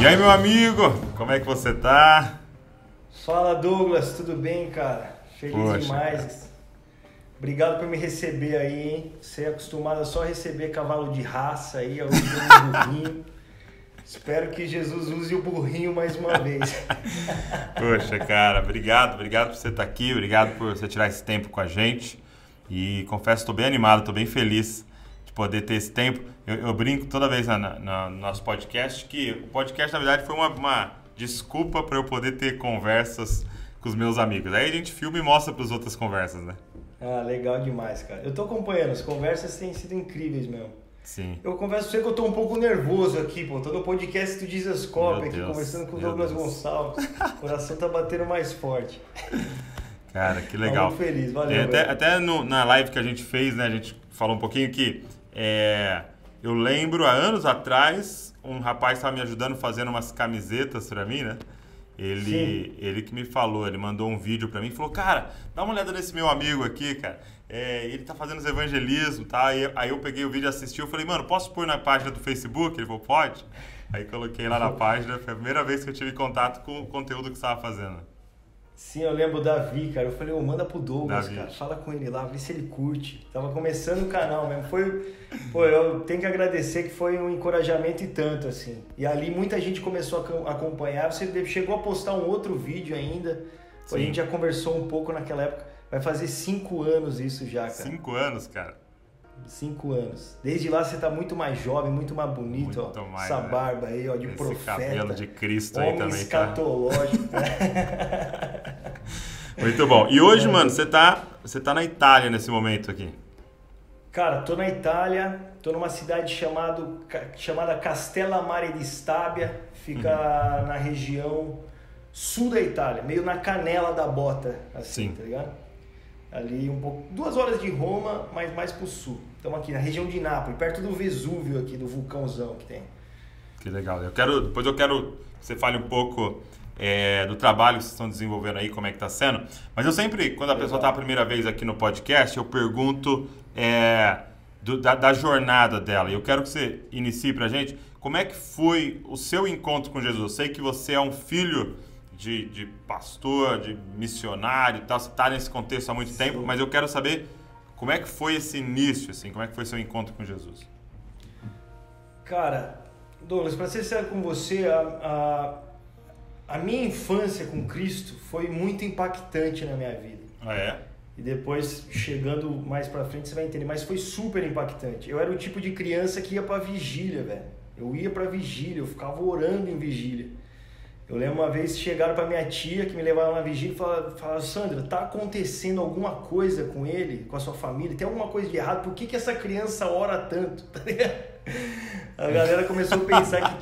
E aí, meu amigo, como é que você tá? Fala, Douglas, tudo bem, cara? Feliz Poxa, demais. cara. Obrigado por me receber aí, hein? Você é acostumado a só receber cavalo de raça aí, hoje um burrinho. Espero que Jesus use o burrinho mais uma vez. Poxa, cara, obrigado por você estar aqui, obrigado por você tirar esse tempo com a gente. E confesso, estou bem animado, estou bem feliz de poder ter esse tempo. Eu brinco toda vez no nosso podcast que o podcast, na verdade, foi uma desculpa para eu poder ter conversas com os meus amigos. Aí a gente filma e mostra para os outras conversas, né? Ah, legal demais, cara. Eu tô acompanhando, as conversas têm sido incríveis mesmo. Sim. Eu confesso pra você que eu tô um pouco nervoso aqui, pô. Tô no podcast do Jesus Cop aqui, Deus, conversando com o meu Douglas Deus. Gonçalves. O coração tá batendo mais forte. Cara, que legal. Tô muito feliz, valeu. Até na live que a gente fez, né, a gente falou um pouquinho que eu lembro, há anos atrás, um rapaz estava me ajudando fazendo umas camisetas pra mim, né? Ele que me falou, ele mandou um vídeo pra mim e falou, cara, dá uma olhada nesse meu amigo aqui, cara. Ele tá fazendo os evangelismos, tá? Aí eu peguei o vídeo e assisti, eu falei, mano, posso pôr na página do Facebook? Ele falou, pode. Aí coloquei lá na página, foi a primeira vez que eu tive contato com o conteúdo que você estava fazendo. Sim, eu lembro o Davi, cara. Eu falei, manda pro Douglas, Davi. cara. Fala com ele lá, vê se ele curte. Tava começando o canal mesmo. Eu tenho que agradecer que foi um encorajamento e tanto, assim. E ali muita gente começou a acompanhar. Você chegou a postar um outro vídeo ainda. A gente já conversou um pouco naquela época. Vai fazer 5 anos isso já, cara. 5 anos, cara. 5 anos. Desde lá você tá muito mais jovem, muito mais bonito, Muito ó. mais, Essa né? barba aí, ó, de Esse profeta. cabelo de Cristo aí Homem também, tá? escatológico. Muito bom. E hoje, mano, você tá na Itália nesse momento aqui. Cara, tô na Itália, tô numa cidade chamada Castellammare di Stabia, fica na região sul da Itália, meio na canela da bota, assim, Sim. tá ligado? Ali um pouco, 2 horas de Roma, mas mais pro sul. Estamos aqui na região de Nápoles, perto do Vesúvio aqui, do vulcãozão que tem. Que legal. Depois eu quero que você fale um pouco do trabalho que vocês estão desenvolvendo aí, como é que tá sendo. Mas eu sempre, quando a pessoa tá a primeira vez aqui no podcast, eu pergunto da jornada dela. E eu quero que você inicie pra gente como é que foi o seu encontro com Jesus. Eu sei que você é um filho de pastor, de missionário e tal, você está nesse contexto há muito tempo, mas eu quero saber como é que foi esse início, assim, como é que foi seu encontro com Jesus? Cara, Douglas, para ser sincero com você, a minha infância com Cristo foi muito impactante na minha vida. Ah, é? E depois, chegando mais pra frente, você vai entender, mas foi super impactante. Eu era o tipo de criança que ia pra vigília, velho. Eu ia pra vigília, eu ficava orando em vigília. Eu lembro uma vez chegaram pra minha tia, que me levaram na vigília, e falaram, Sandra, tá acontecendo alguma coisa com ele, com a sua família? Tem alguma coisa de errado? Por que essa criança ora tanto? A galera começou a pensar que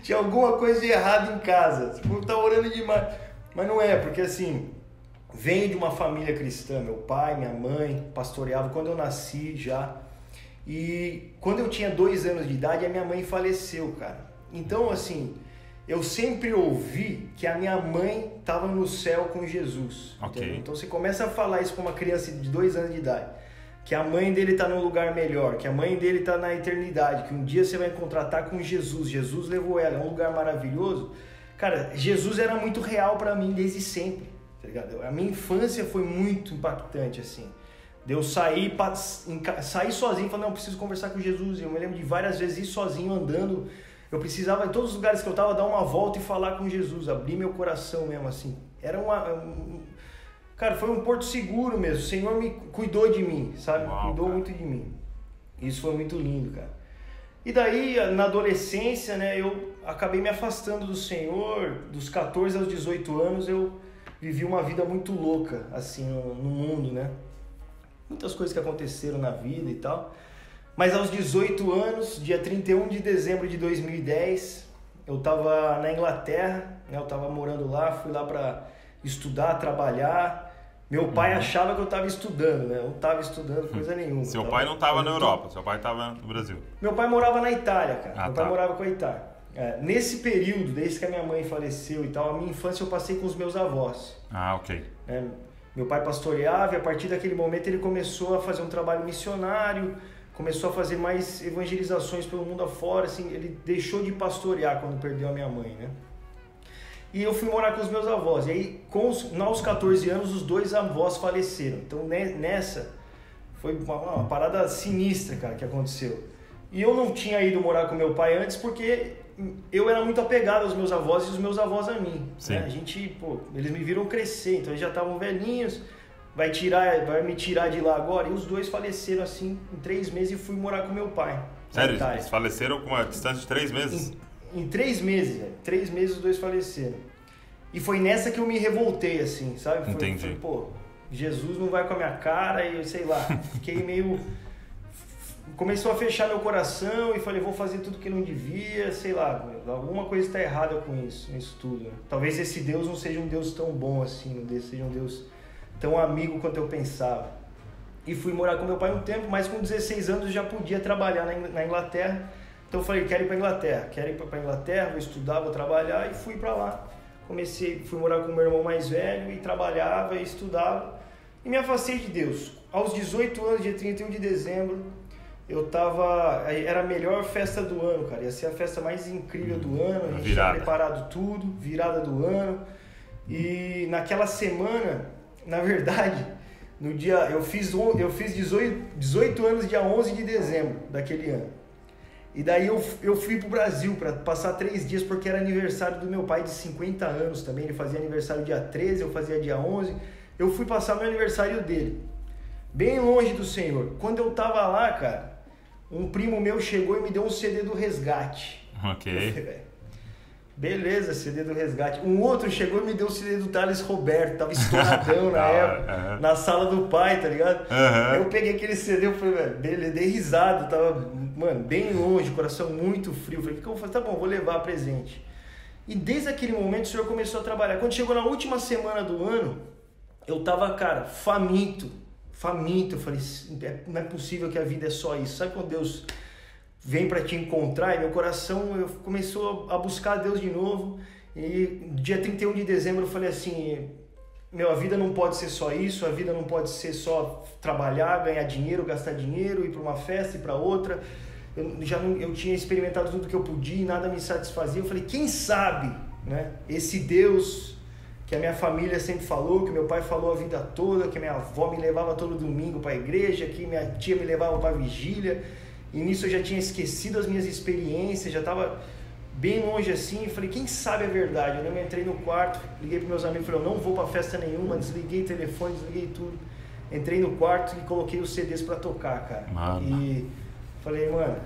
tinha alguma coisa de errado em casa. Tipo, tá orando demais. Mas não é, porque assim, venho de uma família cristã. Meu pai, minha mãe pastoreavam quando eu nasci já. E quando eu tinha 2 anos de idade, a minha mãe faleceu, cara. Então, assim, eu sempre ouvi que a minha mãe estava no céu com Jesus. Okay. Então, você começa a falar isso para uma criança de 2 anos de idade. Que a mãe dele está num lugar melhor, que a mãe dele está na eternidade, que um dia você vai encontrar com Jesus. Jesus levou ela, é um lugar maravilhoso. Cara, Jesus era muito real para mim desde sempre, tá ligado? A minha infância foi muito impactante, assim. De eu sair sozinho e falar, não, eu preciso conversar com Jesus. Eu me lembro de várias vezes ir sozinho andando. Eu precisava, em todos os lugares que eu estava, dar uma volta e falar com Jesus, abrir meu coração mesmo, assim. Era cara, foi um porto seguro mesmo. O Senhor me cuidou de mim, sabe? Uau, Cuidou cara. muito de mim. Isso foi muito lindo, cara. E daí, na adolescência, né, eu acabei me afastando do Senhor. Dos 14 aos 18 anos, eu vivi uma vida muito louca, assim, no mundo, né? Muitas coisas que aconteceram na vida e tal. Mas aos 18 anos, dia 31 de dezembro de 2010, eu estava na Inglaterra, né? Eu estava morando lá, fui lá para estudar, trabalhar. Meu pai achava que eu estava estudando, né? Eu não estava estudando coisa nenhuma. Seu pai não estava na Europa, seu pai estava no Brasil. Meu pai morava na Itália, cara. Meu pai tá. morava com a Itália. Nesse período, desde que a minha mãe faleceu e tal, a minha infância eu passei com os meus avós. Ah, ok. Meu pai pastoreava e a partir daquele momento ele começou a fazer um trabalho missionário. começou a fazer mais evangelizações pelo mundo afora, assim, ele deixou de pastorear quando perdeu a minha mãe, né? E eu fui morar com os meus avós. E aí, aos 14 anos, os 2 avós faleceram. Então, nessa, foi uma parada sinistra, cara, que aconteceu. E eu não tinha ido morar com meu pai antes porque eu era muito apegado aos meus avós e os meus avós a mim. Né? A gente, eles me viram crescer, então eles já estavam velhinhos, vai me tirar de lá agora. E os 2 faleceram assim em 3 meses e fui morar com meu pai. Sério? Eles faleceram com uma distância de 3 meses? Em 3 meses, velho. 3 meses os 2 faleceram. E foi nessa que eu me revoltei, assim, sabe? Entendi. Jesus não vai com a minha cara e sei lá, fiquei meio... Começou a fechar meu coração e falei, vou fazer tudo que não devia, sei lá, alguma coisa está errada com isso tudo. Né? Talvez esse Deus não seja um Deus tão bom assim, não seja um Deus tão amigo quanto eu pensava. E fui morar com meu pai um tempo, mas com 16 anos eu já podia trabalhar na Inglaterra. Então eu falei, quero ir para a Inglaterra, vou estudar, vou trabalhar, e fui para lá. Fui morar com o meu irmão mais velho e trabalhava e estudava. E me afastei de Deus. Aos 18 anos, dia 31 de dezembro, era a melhor festa do ano, cara. Ia ser a festa mais incrível do ano. A gente tinha preparado tudo, virada do ano. E naquela semana, na verdade, eu fiz 18 anos dia 11 de dezembro daquele ano. E daí eu fui pro Brasil para passar 3 dias, porque era aniversário do meu pai de 50 anos também. Ele fazia aniversário dia 13, eu fazia dia 11. Eu fui passar meu aniversário dele, bem longe do Senhor. Quando eu tava lá, cara, um primo meu chegou e me deu um CD do Resgate. Ok. Beleza, CD do Resgate. Um outro chegou e me deu o CD do Thales Roberto, tava estouradão na época, na sala do pai, tá ligado? Eu peguei aquele CD, eu falei, velho, beleza, dei risada, tava, mano, bem longe, coração muito frio. Falei, o que eu vou fazer? Tá bom, vou levar presente. E desde aquele momento o Senhor começou a trabalhar. Quando chegou na última semana do ano, eu tava, cara, faminto. Eu falei, não é possível que a vida é só isso. Sabe quando Deus vem para te encontrar? E meu coração começou a buscar Deus de novo. E dia 31 de dezembro eu falei assim, a vida não pode ser só isso, a vida não pode ser só trabalhar, ganhar dinheiro, gastar dinheiro, ir para uma festa e para outra. Eu tinha experimentado tudo que eu podia e nada me satisfazia. Eu falei, quem sabe, né? Esse Deus que a minha família sempre falou, que meu pai falou a vida toda, que minha avó me levava todo domingo para a igreja, que minha tia me levava para a vigília. E nisso eu já tinha esquecido as minhas experiências, já estava bem longe assim. Falei, quem sabe a verdade? Eu entrei no quarto, liguei para meus amigos, falei, eu não vou para festa nenhuma, desliguei o telefone, desliguei tudo. Entrei no quarto e coloquei os CDs para tocar, cara. Mano. E falei, mano,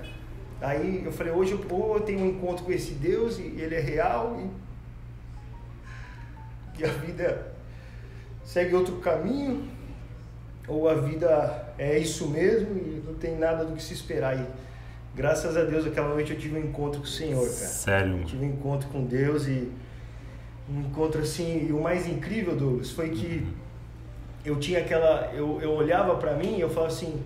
aí eu falei, hoje eu tenho um encontro com esse Deus e ele é real e a vida segue outro caminho, ou a vida é isso mesmo e não tem nada do que se esperar. E graças a Deus aquela noite eu tive um encontro com o Senhor, cara. Sério? Eu tive um encontro com Deus e um encontro assim, e o mais incrível, Douglas, foi que eu tinha eu olhava pra mim e eu falava assim,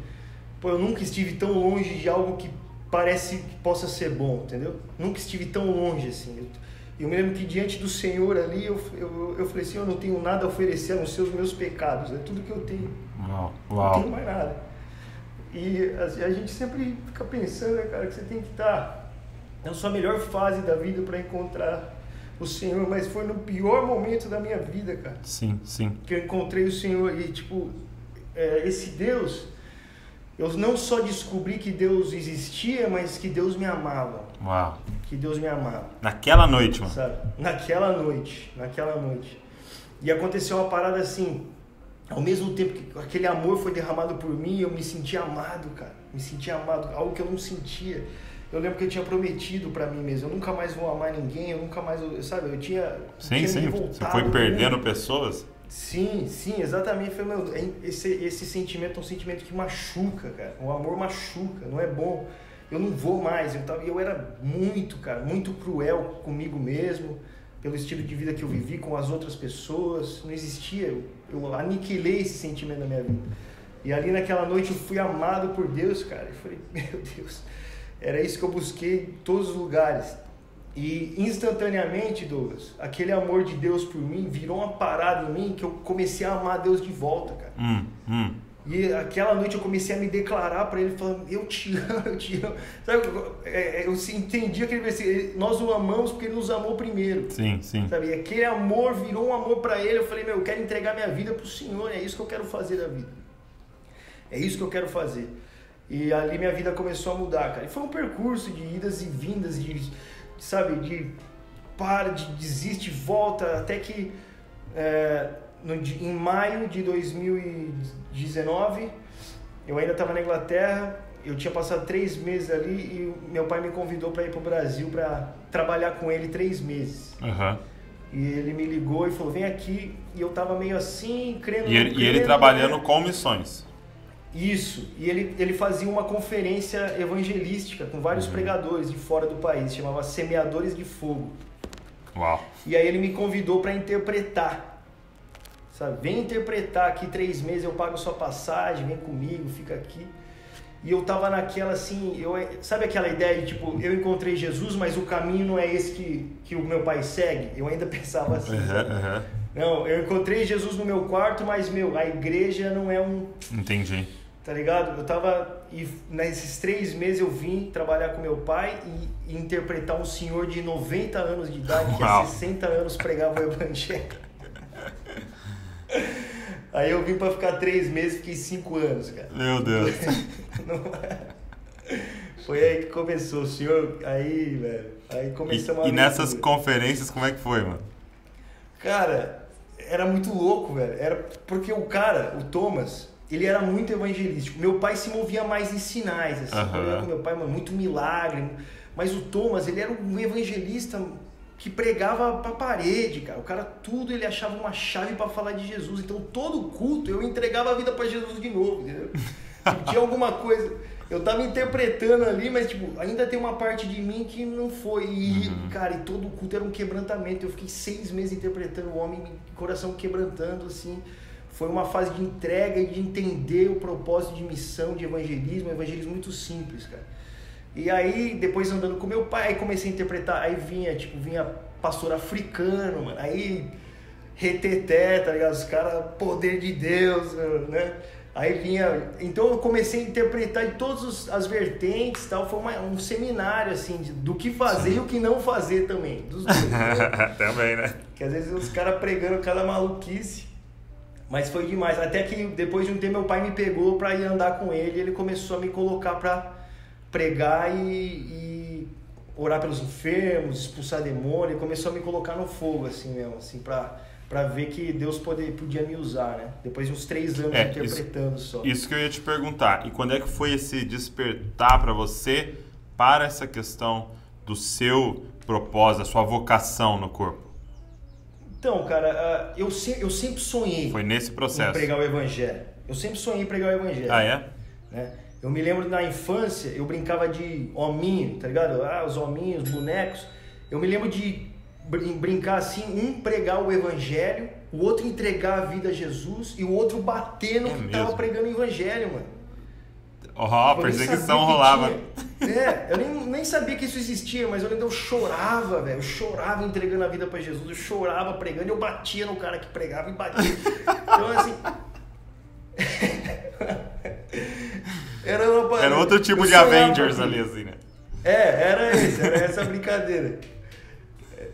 eu nunca estive tão longe de algo que parece que possa ser bom, entendeu? Nunca estive tão longe assim. Eu me lembro que diante do Senhor ali, eu falei assim, eu não tenho nada a oferecer a não ser os meus pecados, é tudo que eu tenho. Uau. Não tenho mais nada. E a gente sempre fica pensando, né, cara, que você tem que estar na sua melhor fase da vida para encontrar o Senhor, mas foi no pior momento da minha vida, cara. Sim. Que eu encontrei o Senhor e, esse Deus, eu não só descobri que Deus existia, mas que Deus me amava. Uau. Que Deus me amava. Naquela noite, mano. Sabe? Naquela noite. E aconteceu uma parada assim, ao mesmo tempo que aquele amor foi derramado por mim, eu me senti amado, cara. Me senti amado, algo que eu não sentia. Eu lembro que eu tinha prometido pra mim mesmo, eu nunca mais vou amar ninguém, eu nunca mais, sabe? Eu tinha Sim. Você foi perdendo pessoas? Sim, exatamente. Foi, esse sentimento é um sentimento que machuca, cara. O amor machuca, não é bom. Eu não vou mais. Eu era muito cruel comigo mesmo, pelo estilo de vida que eu vivi com as outras pessoas. Não existia. Eu aniquilei esse sentimento na minha vida. E ali naquela noite eu fui amado por Deus, cara. Eu falei, meu Deus, era isso que eu busquei em todos os lugares. E instantaneamente, Douglas, aquele amor de Deus por mim virou uma parada em mim que eu comecei a amar Deus de volta, cara. E aquela noite eu comecei a me declarar para ele, falando, eu te amo, eu te amo. Sabe, eu entendi aquele versículo, nós o amamos porque ele nos amou primeiro. Sim, sim. Sabe, e aquele amor virou um amor para ele. Eu falei, eu quero entregar minha vida pro Senhor, é isso que eu quero fazer da vida. É isso que eu quero fazer. E ali minha vida começou a mudar, cara. E foi um percurso de idas e vindas, de desiste, volta, até que em maio de 2019, eu ainda estava na Inglaterra, eu tinha passado 3 meses ali e meu pai me convidou para ir para o Brasil para trabalhar com ele 3 meses. Uhum. E ele me ligou e falou, vem aqui, e eu tava meio assim, crendo... E ele trabalhando com missões. Isso, e ele fazia uma conferência evangelística com vários pregadores de fora do país, chamava Semeadores de Fogo. Uau. E aí ele me convidou para interpretar, sabe? Vem interpretar aqui 3 meses, eu pago sua passagem, vem comigo, fica aqui. E eu tava naquela assim, sabe aquela ideia de tipo, eu encontrei Jesus, mas o caminho não é esse que o meu pai segue? Eu ainda pensava assim, Não, eu encontrei Jesus no meu quarto, mas a igreja não é um... Entendi. Tá ligado? Eu tava... E nesses 3 meses eu vim trabalhar com meu pai e interpretar um senhor de 90 anos de idade, que há 60 anos pregava o evangelho. Aí eu vim pra ficar 3 meses, fiquei 5 anos, cara. Meu Deus. Foi aí que começou, o senhor... Aí, velho... Aí começamos E nessas conferências, como é que foi, mano? Cara, era muito louco, velho. Era porque o Thomas, ele era muito evangelístico. Meu pai se movia mais em sinais, assim. Eu ia com meu pai, muito milagre. Mas o Thomas, ele era um evangelista que pregava pra parede, cara. O cara, tudo ele achava uma chave pra falar de Jesus. Então, todo culto, eu entregava a vida pra Jesus de novo, entendeu? Tinha alguma coisa... Eu tava interpretando ali, mas tipo, ainda tem uma parte de mim que não foi. E, cara, e todo o culto era um quebrantamento. Eu fiquei 6 meses interpretando o homem, coração quebrantando, assim. Foi uma fase de entrega e de entender o propósito de missão, de evangelismo. Um evangelismo muito simples, cara. E aí, depois andando com meu pai, aí comecei a interpretar. Aí vinha pastor africano, mano. Aí, reteté, tá ligado? Os caras, poder de Deus, né? Aí vinha... Então eu comecei a interpretar de todas as vertentes e tal. Foi um seminário, assim, do que fazer e o que não fazer também. Dos dois, né? Também, né? Que às vezes os caras pregando cada maluquice. Mas foi demais. Até que depois de um tempo meu pai me pegou pra ir andar com ele. Ele começou a me colocar pra pregar e orar pelos enfermos, expulsar demônio. Ele começou a me colocar no fogo, assim mesmo, assim, pra ver que Deus podia me usar, né? Depois de uns 3 anos interpretando só. Isso que eu ia te perguntar. E quando é que foi esse despertar para você para essa questão do seu propósito, da sua vocação no corpo? Então, cara, eu sempre sonhei... Foi nesse processo. Em pregar o evangelho. Eu sempre sonhei em pregar o evangelho. Ah, é? Né? Eu me lembro na infância, eu brincava de hominho, tá ligado? Os hominhos, bonecos. Eu me lembro de brincar assim, pregar o evangelho, o outro entregar a vida a Jesus e o outro bater no que tava pregando o evangelho, mano. Perseguição rolava. Eu nem sabia que isso existia, mas eu lembro, eu chorava, velho. Eu chorava entregando a vida pra Jesus, eu chorava pregando, eu batia no cara que pregava e batia. Então assim... Era outro tipo de Avengers ali, assim, né? Era essa brincadeira.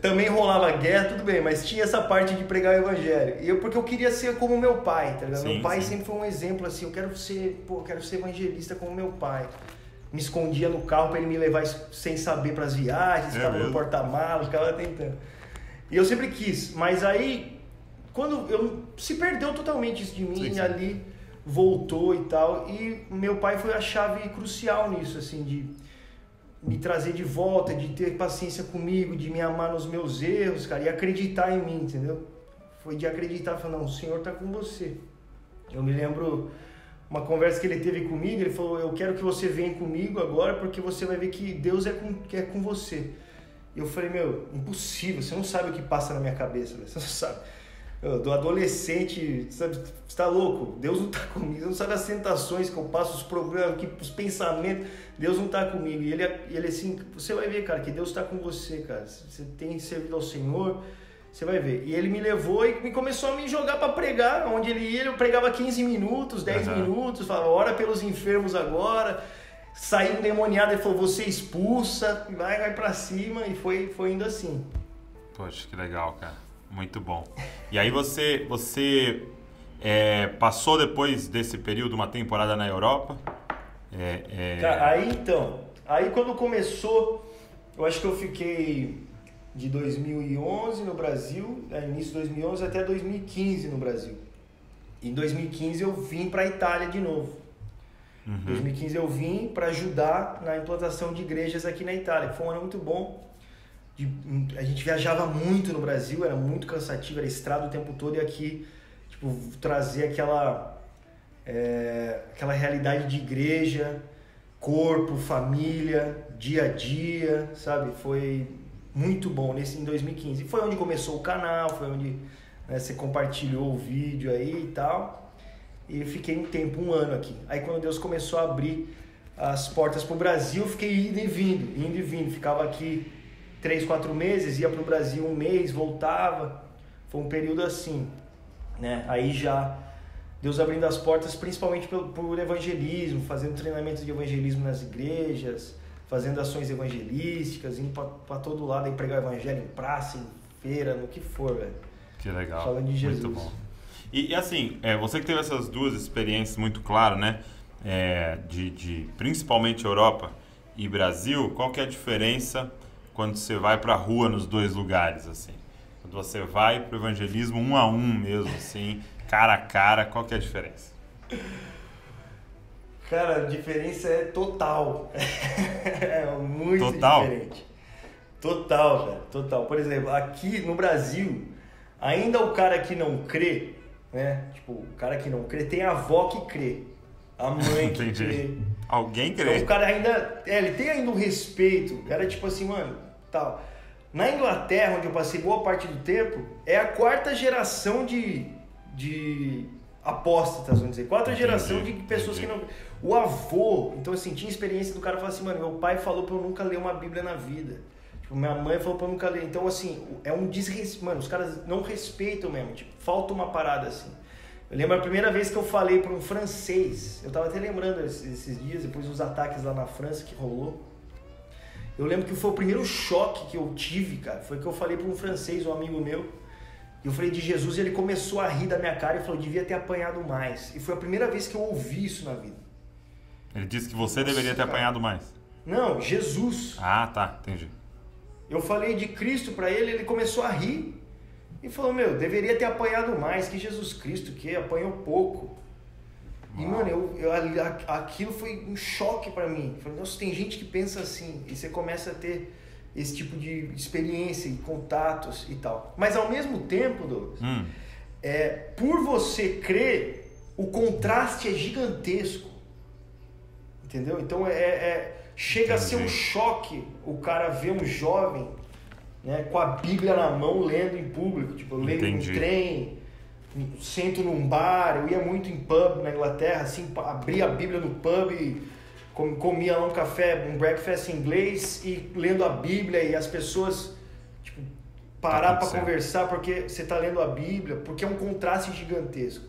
Também rolava guerra, tudo bem, mas tinha essa parte de pregar o evangelho. Porque eu queria ser como meu pai, tá ligado? Meu pai sempre foi um exemplo assim, eu quero ser evangelista como meu pai. Me escondia no carro pra ele me levar sem saber pras viagens, ficava no porta-malas, ficava tentando. E eu sempre quis, mas aí, quando se perdeu totalmente isso de mim, e ali voltou e tal. E meu pai foi a chave crucial nisso, assim, de me trazer de volta, de ter paciência comigo, de me amar nos meus erros, cara, e acreditar em mim, entendeu? Foi de acreditar, falando, não, o Senhor tá com você. Eu me lembro uma conversa que ele teve comigo, ele falou, eu quero que você venha comigo agora, porque você vai ver que Deus é com você. E eu falei, impossível, você não sabe o que passa na minha cabeça, você não sabe. Do adolescente, sabe, você tá louco, Deus não tá comigo, você não sabe as tentações que eu passo, os problemas, os pensamentos, Deus não tá comigo. E ele assim, você vai ver, cara, que Deus tá com você, cara. Você tem servido ao Senhor Você vai ver. E ele me levou e me começou a me jogar para pregar. Onde ele ia, eu pregava 15 minutos, 10 minutos, falava, ora pelos enfermos agora. Saiu um demoniado, ele falou, você expulsa, vai para cima. E foi indo assim. Poxa, que legal, cara. Muito bom. E aí você passou depois desse período uma temporada na Europa? Cara, aí quando começou, eu acho que eu fiquei de 2011 no Brasil, início de 2011 até 2015 no Brasil. Em 2015 eu vim para a Itália de novo. Em 2015 eu vim para ajudar na implantação de igrejas aqui na Itália. Foi um ano muito bom. A gente viajava muito no Brasil, era muito cansativo, era estrada o tempo todo, e aqui tipo, trazer aquela realidade de igreja, corpo, família, dia a dia, sabe? Foi muito bom em 2015. Foi onde começou o canal, foi onde você compartilhou o vídeo aí e tal. E eu fiquei um tempo, um ano aqui. Aí quando Deus começou a abrir as portas para o Brasil, eu fiquei indo e vindo. Ficava aqui 3, 4 meses, ia para o Brasil um mês, voltava. Foi um período assim, né? Aí já Deus abrindo as portas, principalmente por evangelismo, fazendo treinamentos de evangelismo nas igrejas, fazendo ações evangelísticas, indo para todo lado, aí pregar o evangelho em praça, em feira, no que for, velho. Que legal. Falando de Jesus. Muito bom. E assim, você que teve essas duas experiências muito claras, né? De principalmente Europa e Brasil, qual que é a diferença quando você vai para a rua nos dois lugares, assim? Quando você vai para o evangelismo 1 a 1 mesmo, assim, cara a cara, qual que é a diferença? Cara, a diferença é total. É muito diferente. Total, velho. Total. Por exemplo, aqui no Brasil, ainda o cara que não crê, né? Tipo, o cara que não crê tem a avó que crê. A mãe que crê. Alguém crê. Então o cara ainda... ele tem ainda um respeito. Era tipo assim, mano, tal. Na Inglaterra, onde eu passei boa parte do tempo, é a 4ª geração de apóstatas, vamos dizer. 4ª geração de pessoas que não... O avô, então assim, tinha experiência do cara falar assim, mano, meu pai falou pra eu nunca ler uma Bíblia na vida. Tipo, minha mãe falou pra eu nunca ler. Então assim, é um desrespeito. Mano, os caras não respeitam mesmo. Tipo, falta uma parada assim. Eu lembro a primeira vez que eu falei pra um francês, eu tava até lembrando esses dias, depois dos ataques lá na França que rolou. Eu lembro que foi o primeiro choque que eu tive, cara. Foi que eu falei pra um francês, um amigo meu. E eu falei de Jesus e ele começou a rir da minha cara e falou, devia ter apanhado mais. E foi a primeira vez que eu ouvi isso na vida. Ele disse que você deveria ter apanhado mais. Não, Jesus. Ah, tá, entendi. Eu falei de Cristo pra ele, ele começou a rir. E falou, deveria ter apanhado mais que Jesus Cristo, que apanhou pouco. E, mano, aquilo foi um choque pra mim. Eu falei, nossa, tem gente que pensa assim. E você começa a ter esse tipo de experiência e contatos e tal. Mas ao mesmo tempo, Douglas, por você crer, o contraste é gigantesco. Entendeu? Então chega a ser um choque o cara ver um jovem, né, com a Bíblia na mão lendo em público. Tipo, eu leio no trem, sento num bar, eu ia muito em pub na Inglaterra, assim, abria a Bíblia no pub e comia lá um café, um breakfast em inglês e lendo a Bíblia, e as pessoas tipo, parar para conversar porque você está lendo a Bíblia, porque é um contraste gigantesco.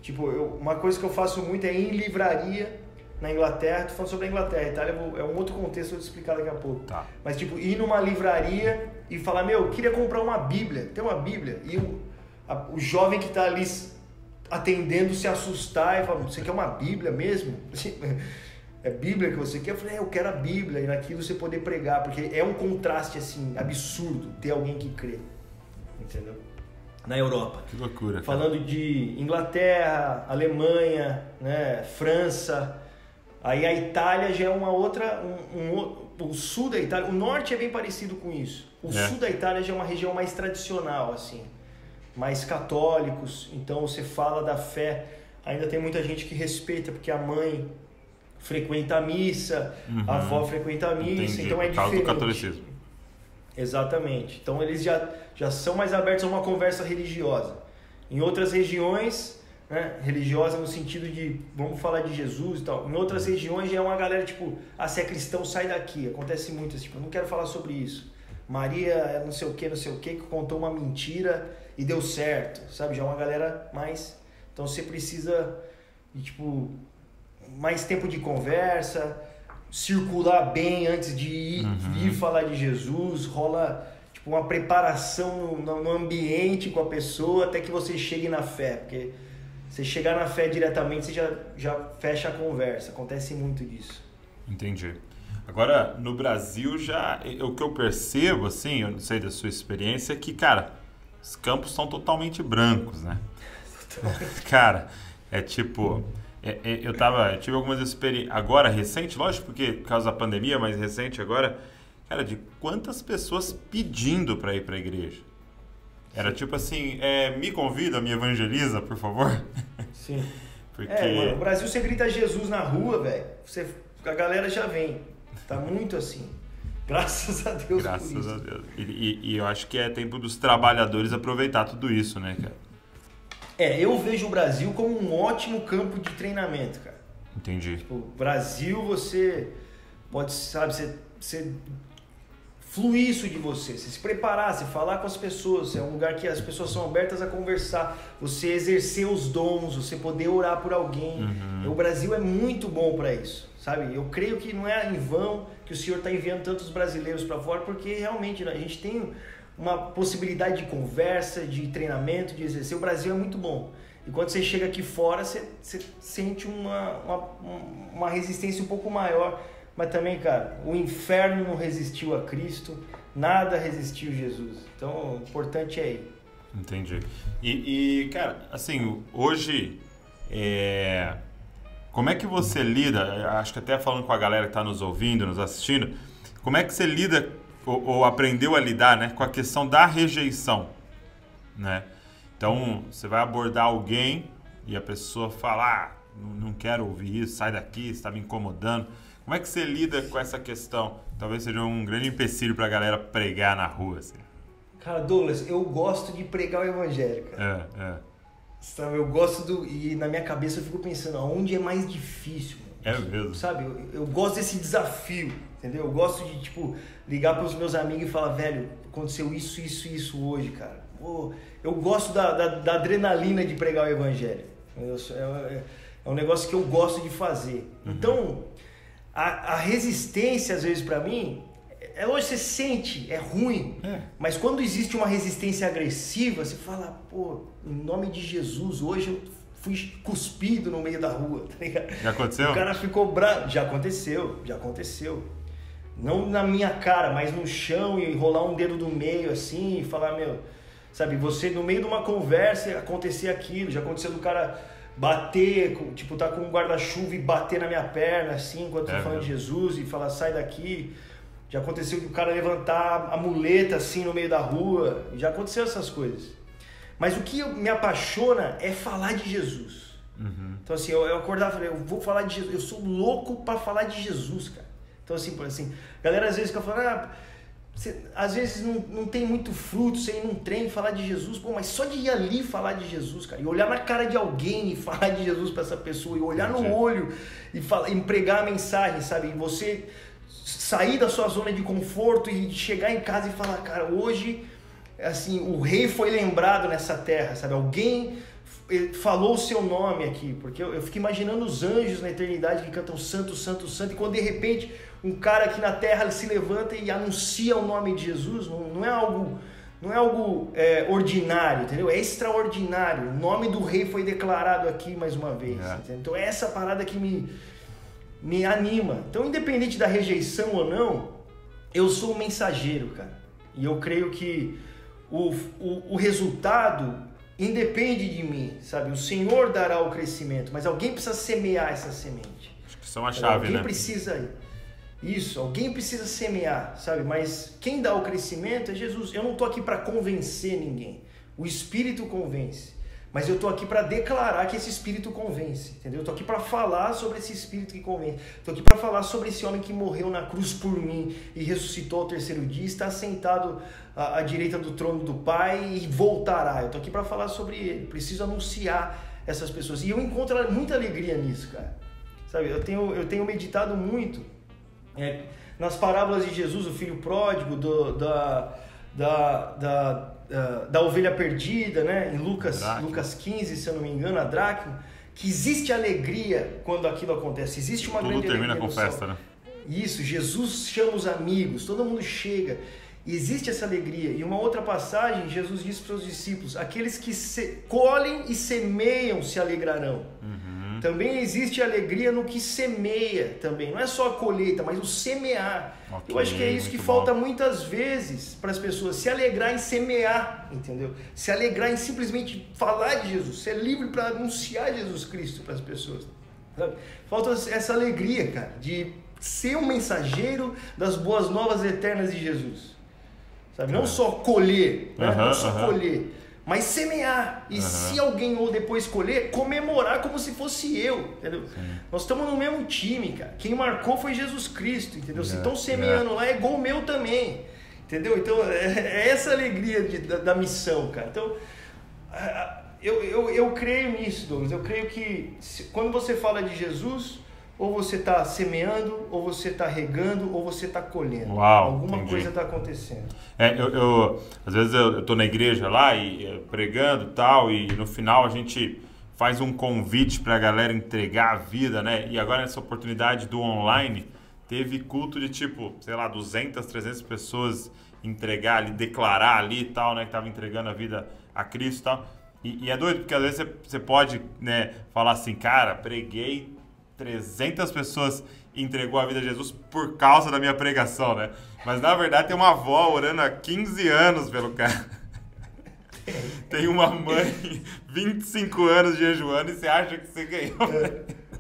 Tipo, uma coisa que eu faço muito é ir em livraria na Inglaterra. Tô falando sobre a Inglaterra, a Itália é um outro contexto, eu vou te explicar daqui a pouco. Tá. Mas tipo, ir numa livraria e falar, eu queria comprar uma Bíblia, tem uma Bíblia? E o jovem que está ali atendendo se assustar e falar, você quer uma Bíblia mesmo? É Bíblia que você quer? Eu falei, eu quero a Bíblia, e naquilo você poder pregar, porque é um contraste assim, absurdo ter alguém que crê, entendeu? Na Europa. Que loucura. Falando de Inglaterra, Alemanha, né, França, aí a Itália já é uma outra, o sul da Itália, o norte é bem parecido com isso, o sul da Itália já é uma região mais tradicional, assim, mais católicos, então você fala da fé, ainda tem muita gente que respeita, porque a mãe frequenta a missa, a avó frequenta a missa. Entendi. Então é diferente. Do catolicismo. Exatamente. Então eles já são mais abertos a uma conversa religiosa. Em outras regiões, né, religiosa no sentido de, vamos falar de Jesus e tal. Em outras regiões já é uma galera tipo, se é cristão, sai daqui. Acontece muito, tipo, eu não quero falar sobre isso. Maria é não sei o que contou uma mentira e deu certo, sabe? Já é uma galera mais... Então você precisa de, tipo, mais tempo de conversa, circular bem antes de ir falar de Jesus, rola tipo, uma preparação no ambiente com a pessoa até que você chegue na fé, porque você chegar na fé diretamente, você já fecha a conversa, acontece muito disso. Entendi. Agora, no Brasil, o que eu percebo, assim, eu não sei da sua experiência, é que, cara, os campos são totalmente brancos, né? Cara, é tipo... Eu tive algumas experiências, agora recente, lógico, porque por causa da pandemia, mas recente agora, cara, de quantas pessoas pedindo para ir para a igreja. Era tipo assim, me convida, me evangeliza, por favor. Sim. Porque... mano, no Brasil você grita Jesus na rua, velho, a galera já vem. Tá muito assim. Graças a Deus. Graças por isso. A Deus. E eu acho que é tempo dos trabalhadores aproveitar tudo isso, né, cara? Eu vejo o Brasil como um ótimo campo de treinamento, cara. Entendi. Tipo, Brasil, você pode, sabe, você fluir isso de você se preparar, você falar com as pessoas, é um lugar que as pessoas são abertas a conversar, você exercer os dons, você poder orar por alguém. O Brasil é muito bom para isso, sabe? Eu creio que não é em vão que o Senhor está enviando tantos brasileiros para fora, porque realmente a gente tem uma possibilidade de conversa, de treinamento, de exercer. O Brasil é muito bom. E quando você chega aqui fora, você sente uma resistência um pouco maior. Mas também, cara, o inferno não resistiu a Cristo, nada resistiu a Jesus. Então, o importante é ir. Entendi. E cara, assim, hoje, como é que você lida, acho que até falando com a galera que está nos ouvindo, nos assistindo, como é que você lida ou aprendeu a lidar, né, com a questão da rejeição, né? Então, você vai abordar alguém e a pessoa fala, não quero ouvir isso, sai daqui, está me incomodando. Como é que você lida com essa questão? Talvez seja um grande empecilho para a galera pregar na rua, assim. Cara, Douglas, eu gosto de pregar o evangelho, cara. Sabe, eu gosto e na minha cabeça eu fico pensando, aonde é mais difícil, mano? É mesmo. Sabe, eu gosto desse desafio, entendeu? Eu gosto de, tipo, ligar pros meus amigos e falar, velho, aconteceu isso hoje, cara. Pô, eu gosto da adrenalina de pregar o evangelho. É um negócio que eu gosto de fazer. Então, a resistência, às vezes, pra mim, hoje você sente, é ruim, mas quando existe uma resistência agressiva, você fala, pô, em nome de Jesus, hoje eu fui cuspido no meio da rua, tá ligado? Já aconteceu? O cara ficou bravo. Já aconteceu. Não na minha cara, mas no chão e rolar um dedo do meio assim e falar, sabe, você no meio de uma conversa acontecer aquilo. Já aconteceu do cara bater, tipo, tá com um guarda-chuva e bater na minha perna assim, enquanto eu tô falando de Jesus e falar, sai daqui. Já aconteceu do cara levantar a muleta assim no meio da rua. Já aconteceu essas coisas. Mas o que me apaixona é falar de Jesus. Então assim, eu acordava e falei, eu vou falar de Jesus, eu sou louco para falar de Jesus, cara. Então assim, galera às vezes fica falando, às vezes não tem muito fruto, você ir num trem e falar de Jesus, pô, mas só de ir ali falar de Jesus, cara, e olhar na cara de alguém e falar de Jesus para essa pessoa, e olhar no olho e pregar a mensagem, sabe, e você sair da sua zona de conforto e chegar em casa e falar, cara, hoje... assim, o rei foi lembrado nessa terra, sabe? Alguém falou o seu nome aqui, porque eu fico imaginando os anjos na eternidade que cantam santo, santo, santo, e quando de repente um cara aqui na terra se levanta e anuncia o nome de Jesus, não é algo ordinário, entendeu? É extraordinário. O nome do rei foi declarado aqui mais uma vez. Então é essa parada que me anima. Então, independente da rejeição ou não, eu sou um mensageiro, cara. E eu creio que o resultado independe de mim, sabe? O Senhor dará o crescimento, mas alguém precisa semear essa semente. Acho que isso é uma chave, alguém né? Alguém precisa semear, sabe? Mas quem dá o crescimento é Jesus. Eu não estou aqui para convencer ninguém. O Espírito convence. Mas eu estou aqui para declarar que esse Espírito convence, entendeu? Eu estou aqui para falar sobre esse Espírito que convence. Estou aqui para falar sobre esse homem que morreu na cruz por mim e ressuscitou ao terceiro dia, está sentado à direita do trono do Pai e voltará. Eu estou aqui para falar sobre ele. Preciso anunciar essas pessoas. E eu encontro muita alegria nisso, cara. Sabe? Eu tenho meditado muito Nas parábolas de Jesus, o filho pródigo, da ovelha perdida, né? Em Lucas 15, se eu não me engano, a dracma, que existe alegria quando aquilo acontece, existe uma grande alegria. Tudo termina com festa, né? Isso, Jesus chama os amigos, todo mundo chega, e existe essa alegria. E uma outra passagem, Jesus disse para os discípulos, aqueles que colhem e semeiam se alegrarão. Também existe alegria no que semeia também. Não é só a colheita, mas o semear. Okay, eu acho que é isso que falta muitas vezes para as pessoas. Se alegrar em semear, entendeu? Se alegrar em simplesmente falar de Jesus. Ser livre para anunciar Jesus Cristo para as pessoas. Sabe? Falta essa alegria, cara, de ser um mensageiro das boas novas eternas de Jesus. Sabe? Não só colher, né? Não só colher. Mas semear, e se alguém ou depois colher, comemorar como se fosse eu, entendeu? Nós estamos no mesmo time, cara. Quem marcou foi Jesus Cristo, entendeu? Se estão semeando lá, é gol meu também, entendeu? Então, é essa alegria da missão, cara. Então, eu creio nisso, Douglas. Eu creio que quando você fala de Jesus, ou você está semeando, ou você está regando, ou você está colhendo. Alguma coisa está acontecendo. Às vezes eu estou na igreja lá e pregando e tal, e no final a gente faz um convite para a galera entregar a vida, né? E agora nessa oportunidade do online, teve culto de tipo, sei lá, 200, 300 pessoas entregar ali, declarar ali e tal, né? Que estavam entregando a vida a Cristo e tal. E é doido, porque às vezes você pode, né, falar assim, cara, preguei, 300 pessoas entregou a vida a Jesus por causa da minha pregação, né? Mas na verdade tem uma avó orando há 15 anos pelo cara. Tem uma mãe, 25 anos jejuando, e você acha que você ganhou.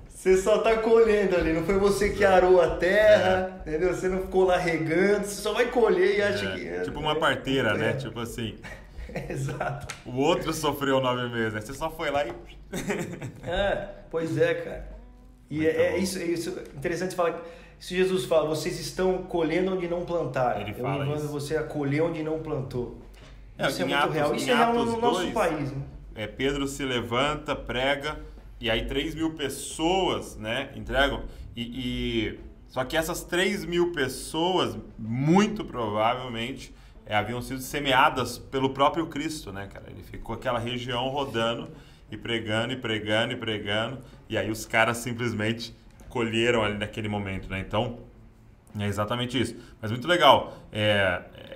Você só tá colhendo ali, não foi você que arou a terra, entendeu? Você não ficou lá regando, você só vai colher e acha que... Tipo uma parteira, né? Tipo assim... Exato. O outro sofreu 9 meses, né? Você só foi lá e... Pois é, cara. E isso interessante falar. Se Jesus fala, vocês estão colhendo onde não plantaram. Ele fala levando isso. Você a colher onde não plantou. Isso é muito Atos, real. Isso é real no nosso país. Né? Pedro se levanta, prega, e aí 3.000 pessoas, né, entregam. Só que essas 3.000 pessoas, muito provavelmente, haviam sido semeadas pelo próprio Cristo, né, cara? Ele ficou aquela região rodando e pregando, e pregando, e pregando, e aí os caras simplesmente colheram ali naquele momento, né? Então, é exatamente isso. Mas muito legal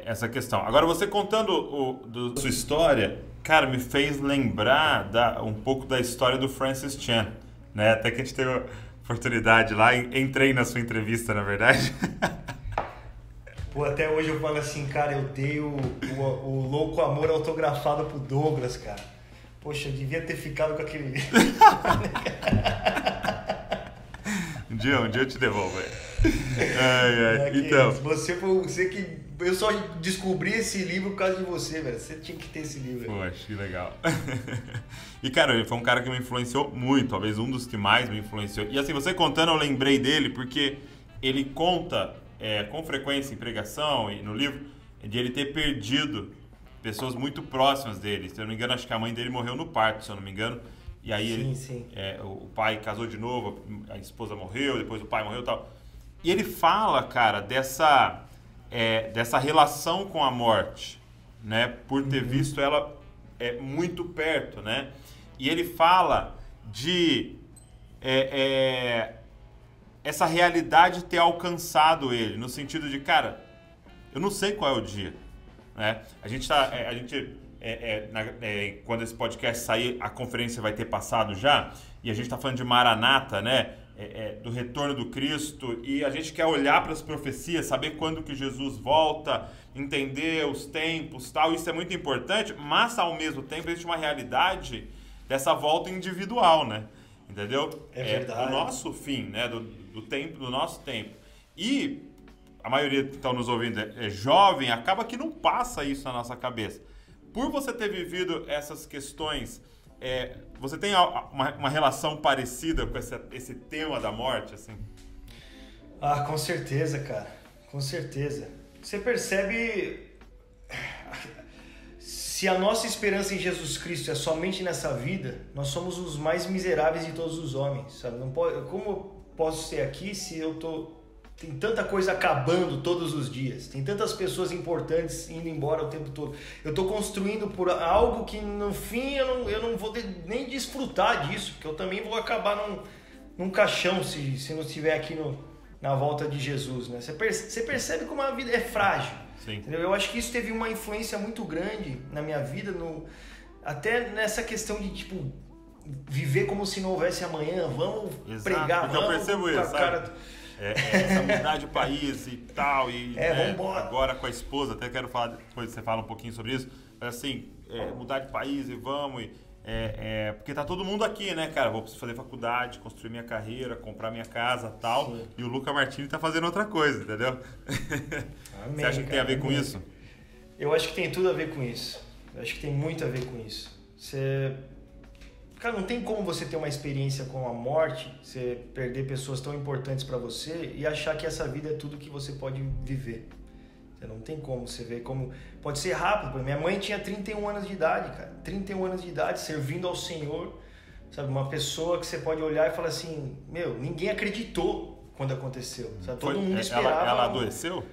essa questão. Agora, você contando sua história, cara, me fez lembrar um pouco da história do Francis Chan, né? Até que a gente teve a oportunidade lá, entrei na sua entrevista, na verdade. Pô, até hoje eu falo assim, cara, eu dei o Louco Amor autografado pro Douglas, cara. Poxa, eu devia ter ficado com aquele... um dia eu te devolvo. Então... Você que... Eu só descobri esse livro por causa de você, velho. Você tinha que ter esse livro. Poxa, que legal. E, cara, ele foi um cara que me influenciou muito. Talvez um dos que mais me influenciou. E assim, você contando, eu lembrei dele porque ele conta com frequência em pregação e no livro de ele ter perdido pessoas muito próximas dele. Se eu não me engano, acho que a mãe dele morreu no parto, se eu não me engano. E aí o pai casou de novo, a esposa morreu, depois o pai morreu e tal. E ele fala, cara, dessa relação com a morte, né? Por ter visto ela muito perto, né? E ele fala de essa realidade ter alcançado ele, no sentido de, cara, eu não sei qual é o dia. Né? Quando esse podcast sair, a conferência vai ter passado já, e a gente está falando de Maranata, né? Do retorno do Cristo, e a gente quer olhar para as profecias, saber quando que Jesus volta, entender os tempos, tal. Isso é muito importante, mas ao mesmo tempo existe uma realidade dessa volta individual, né? Entendeu? É verdade. Do nosso fim, né? Do nosso tempo. E a maioria que estão nos ouvindo é jovem, acaba que não passa isso na nossa cabeça. Por você ter vivido essas questões, você tem uma relação parecida com esse tema da morte, assim? Ah, com certeza, cara. Com certeza. Você percebe... Se a nossa esperança em Jesus Cristo é somente nessa vida, nós somos os mais miseráveis de todos os homens, sabe? Não pode, como eu posso ser aqui se eu tô Tem tanta coisa acabando todos os dias. Tem tantas pessoas importantes indo embora o tempo todo. Eu estou construindo por algo que no fim eu não vou nem desfrutar disso, porque eu também vou acabar num caixão se não estiver aqui na volta de Jesus, né? Você percebe como a vida é frágil. Sim. Entendeu? Eu acho que isso teve uma influência muito grande na minha vida, até nessa questão de tipo viver como se não houvesse amanhã. Vamos pregar, porque vamos. Eu percebo isso, sabe? Essa mudar de país e tal, e agora com a esposa, até quero falar, depois você fala um pouquinho sobre isso, mas assim, mudar de país e vamos, porque tá todo mundo aqui, né, cara, vou fazer faculdade, construir minha carreira, comprar minha casa e tal, sim. E o Luca Martini tá fazendo outra coisa, entendeu? Amém, você acha que tem a ver com isso? Eu acho que tem tudo a ver com isso, eu acho que tem muito a ver com isso. Cara, não tem como você ter uma experiência com a morte, você perder pessoas tão importantes para você e achar que essa vida é tudo que você pode viver. Você não tem como, você vê como... Pode ser rápido. Minha mãe tinha 31 anos de idade, cara. 31 anos de idade, servindo ao Senhor. Sabe, uma pessoa que você pode olhar e falar assim, ninguém acreditou quando aconteceu. Sabe? Todo mundo esperava. Ela adoeceu?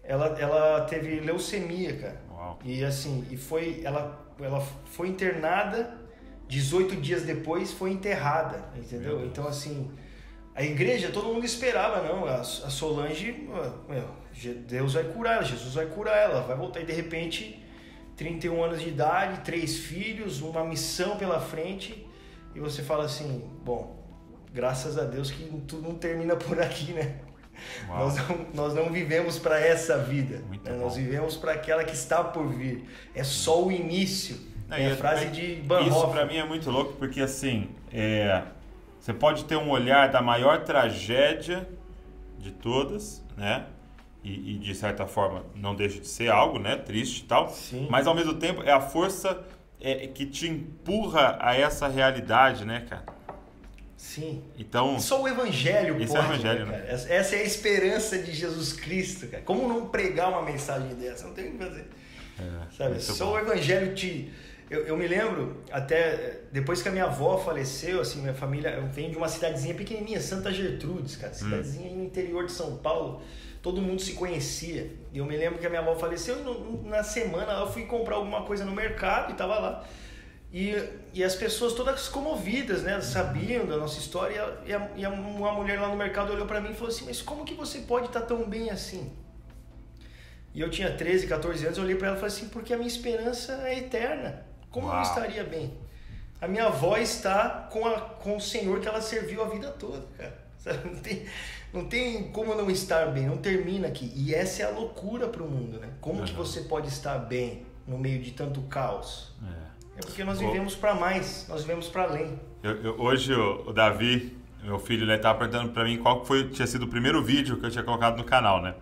Ela teve leucemia, cara. Uau. E assim, ela foi internada... 18 dias depois foi enterrada, entendeu? Então, assim, a igreja, todo mundo esperava, não, a Solange, Deus vai curar ela, Jesus vai curar ela, vai voltar. E de repente, 31 anos de idade, 3 filhos, uma missão pela frente, e você fala assim, bom, graças a Deus que tudo não termina por aqui, né? Nós não vivemos para essa vida, né? Nós vivemos para aquela que está por vir. É só o início. É a frase de Bonhoeffer. Isso pra mim é muito louco, porque assim, você pode ter um olhar da maior tragédia de todas, né? E de certa forma não deixa de ser algo, né? Triste e tal. Sim. Mas ao mesmo tempo é a força que te empurra a essa realidade, né, cara? Sim. Então, só o Evangelho pode, é o Evangelho, né, cara? Essa é a esperança de Jesus Cristo, cara. Como não pregar uma mensagem dessa? Não tem o que fazer. Sabe? Só bom. O Evangelho te... Eu me lembro, até depois que a minha avó faleceu, assim, minha família, eu venho de uma cidadezinha pequenininha, Santa Gertrudes, cara, cidadezinha no interior de São Paulo, todo mundo se conhecia. E eu me lembro que a minha avó faleceu e na semana eu fui comprar alguma coisa no mercado e tava lá. E as pessoas todas comovidas, né, sabiam da nossa história, e uma mulher lá no mercado olhou pra mim e falou assim, mas como que você pode estar tão bem assim? E eu tinha 13, 14 anos, eu olhei pra ela e falei assim, porque a minha esperança é eterna. Como eu estaria bem? A minha avó está com o Senhor que ela serviu a vida toda, cara. Sabe? Não tem como não estar bem, não termina aqui. E essa é a loucura para o mundo, né? Como que você pode estar bem no meio de tanto caos? É porque nós vivemos para mais, nós vivemos para além. Hoje o Davi, meu filho, ele estava perguntando para mim qual tinha sido o primeiro vídeo que eu tinha colocado no canal, né?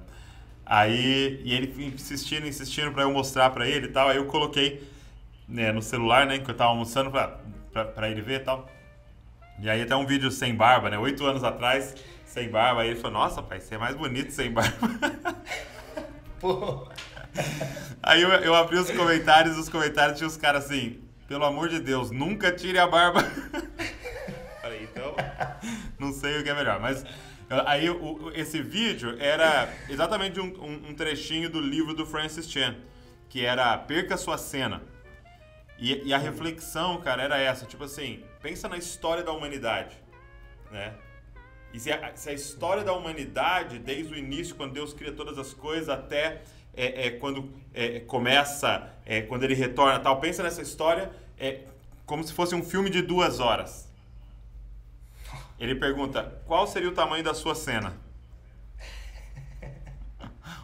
Aí, e ele insistindo para eu mostrar para ele e tal, aí eu coloquei... no celular, né, que eu tava almoçando pra ele ver e tal. E aí até um vídeo sem barba, né, 8 anos atrás, sem barba. Aí ele falou, nossa, pai, você é mais bonito sem barba. Pô. Aí eu abri os comentários tinha os caras assim, pelo amor de Deus, nunca tire a barba. Falei, então, não sei o que é melhor. Mas aí esse vídeo era exatamente um trechinho do livro do Francis Chan, que era Perca Sua Cena. E a reflexão, cara, era essa, tipo assim, pensa na história da humanidade, né? E se a história da humanidade, desde o início, quando Deus cria todas as coisas, até quando começa, quando ele retorna tal, pensa nessa história como se fosse um filme de 2 horas. Ele pergunta, qual seria o tamanho da sua cena?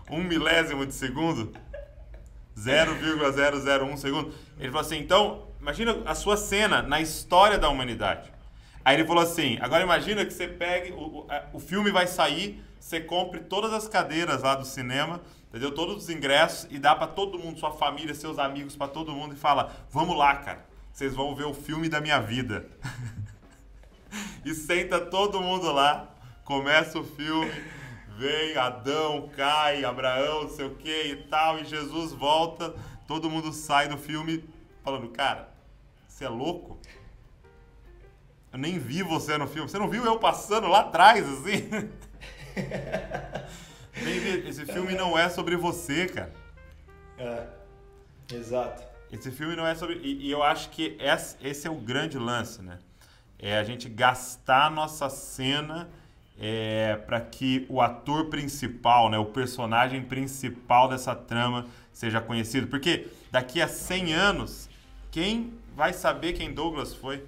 1 milésimo de segundo? 0,001 segundo. Ele falou assim, então, imagina a sua cena na história da humanidade. Aí ele falou assim, agora imagina que você pegue, o filme vai sair, você compre todas as cadeiras lá do cinema, entendeu? Todos os ingressos e dá pra todo mundo, sua família, seus amigos, pra todo mundo e fala, vamos lá, cara, vocês vão ver o filme da minha vida. E senta todo mundo lá, começa o filme... Vem Adão, cai, Abraão, não sei o que e tal, e Jesus volta, todo mundo sai do filme falando, cara, você é louco? Eu nem vi você no filme, você não viu eu passando lá atrás, assim? esse filme não é sobre você, cara. Exato. Esse filme não é sobre... E eu acho que esse é o grande lance, né? É a gente gastar a nossa cena para que o ator principal, né, o personagem principal dessa trama seja conhecido. Porque daqui a 100 anos, quem vai saber quem Douglas foi?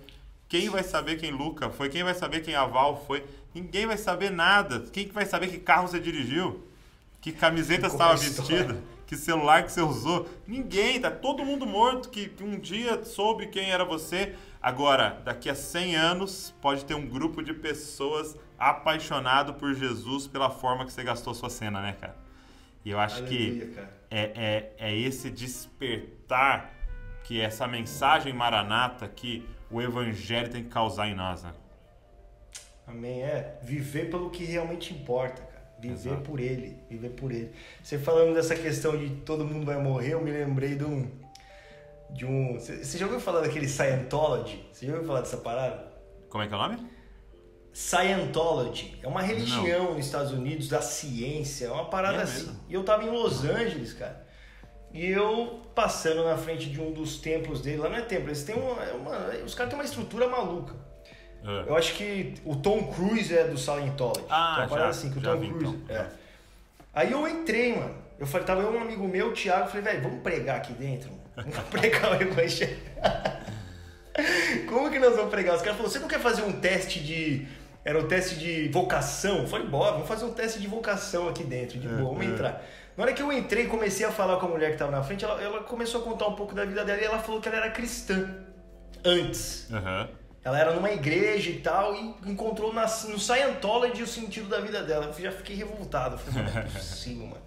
Quem vai saber quem Luca foi? Quem vai saber quem a Val foi? Ninguém vai saber nada. Quem vai saber que carro você dirigiu? Que camiseta você estava vestida? Que celular que você usou? Ninguém, tá todo mundo morto que um dia soube quem era você. Agora, daqui a 100 anos, pode ter um grupo de pessoas apaixonado por Jesus pela forma que você gastou sua cena, né, cara? E eu acho que é esse despertar, que essa mensagem maranata que o evangelho tem que causar em nós, né? Amém. Viver pelo que realmente importa, cara. Viver por ele, viver por ele. Você falando dessa questão de todo mundo vai morrer, eu me lembrei de um... Você já ouviu falar daquele Scientology? Você já ouviu falar dessa parada? Como é que é o nome? Scientology. É uma religião nos Estados Unidos da ciência, é uma parada assim. Mesmo? E eu tava em Los Angeles, cara. E eu passando na frente de um dos templos dele, lá não é templo, eles têm os caras têm uma estrutura maluca. Eu acho que o Tom Cruise é do Scientology. Assim, que o Tom Cruise. Então. Aí eu entrei, mano. Eu falei, tava eu um amigo meu, o Thiago, falei, velho, vamos pregar aqui dentro, mano. Vamos pregar o evangelho. Como que nós vamos pregar? Os caras falaram, você não quer fazer um teste de... Era um teste de vocação? Eu falei, bora, vamos fazer um teste de vocação aqui dentro, de boa, vamos entrar. Na hora que eu entrei e comecei a falar com a mulher que estava na frente, ela começou a contar um pouco da vida dela e ela falou que ela era cristã antes. Ela era numa igreja e tal e encontrou no Scientology o sentido da vida dela. Eu já fiquei revoltado. Eu falei, não é possível, mano.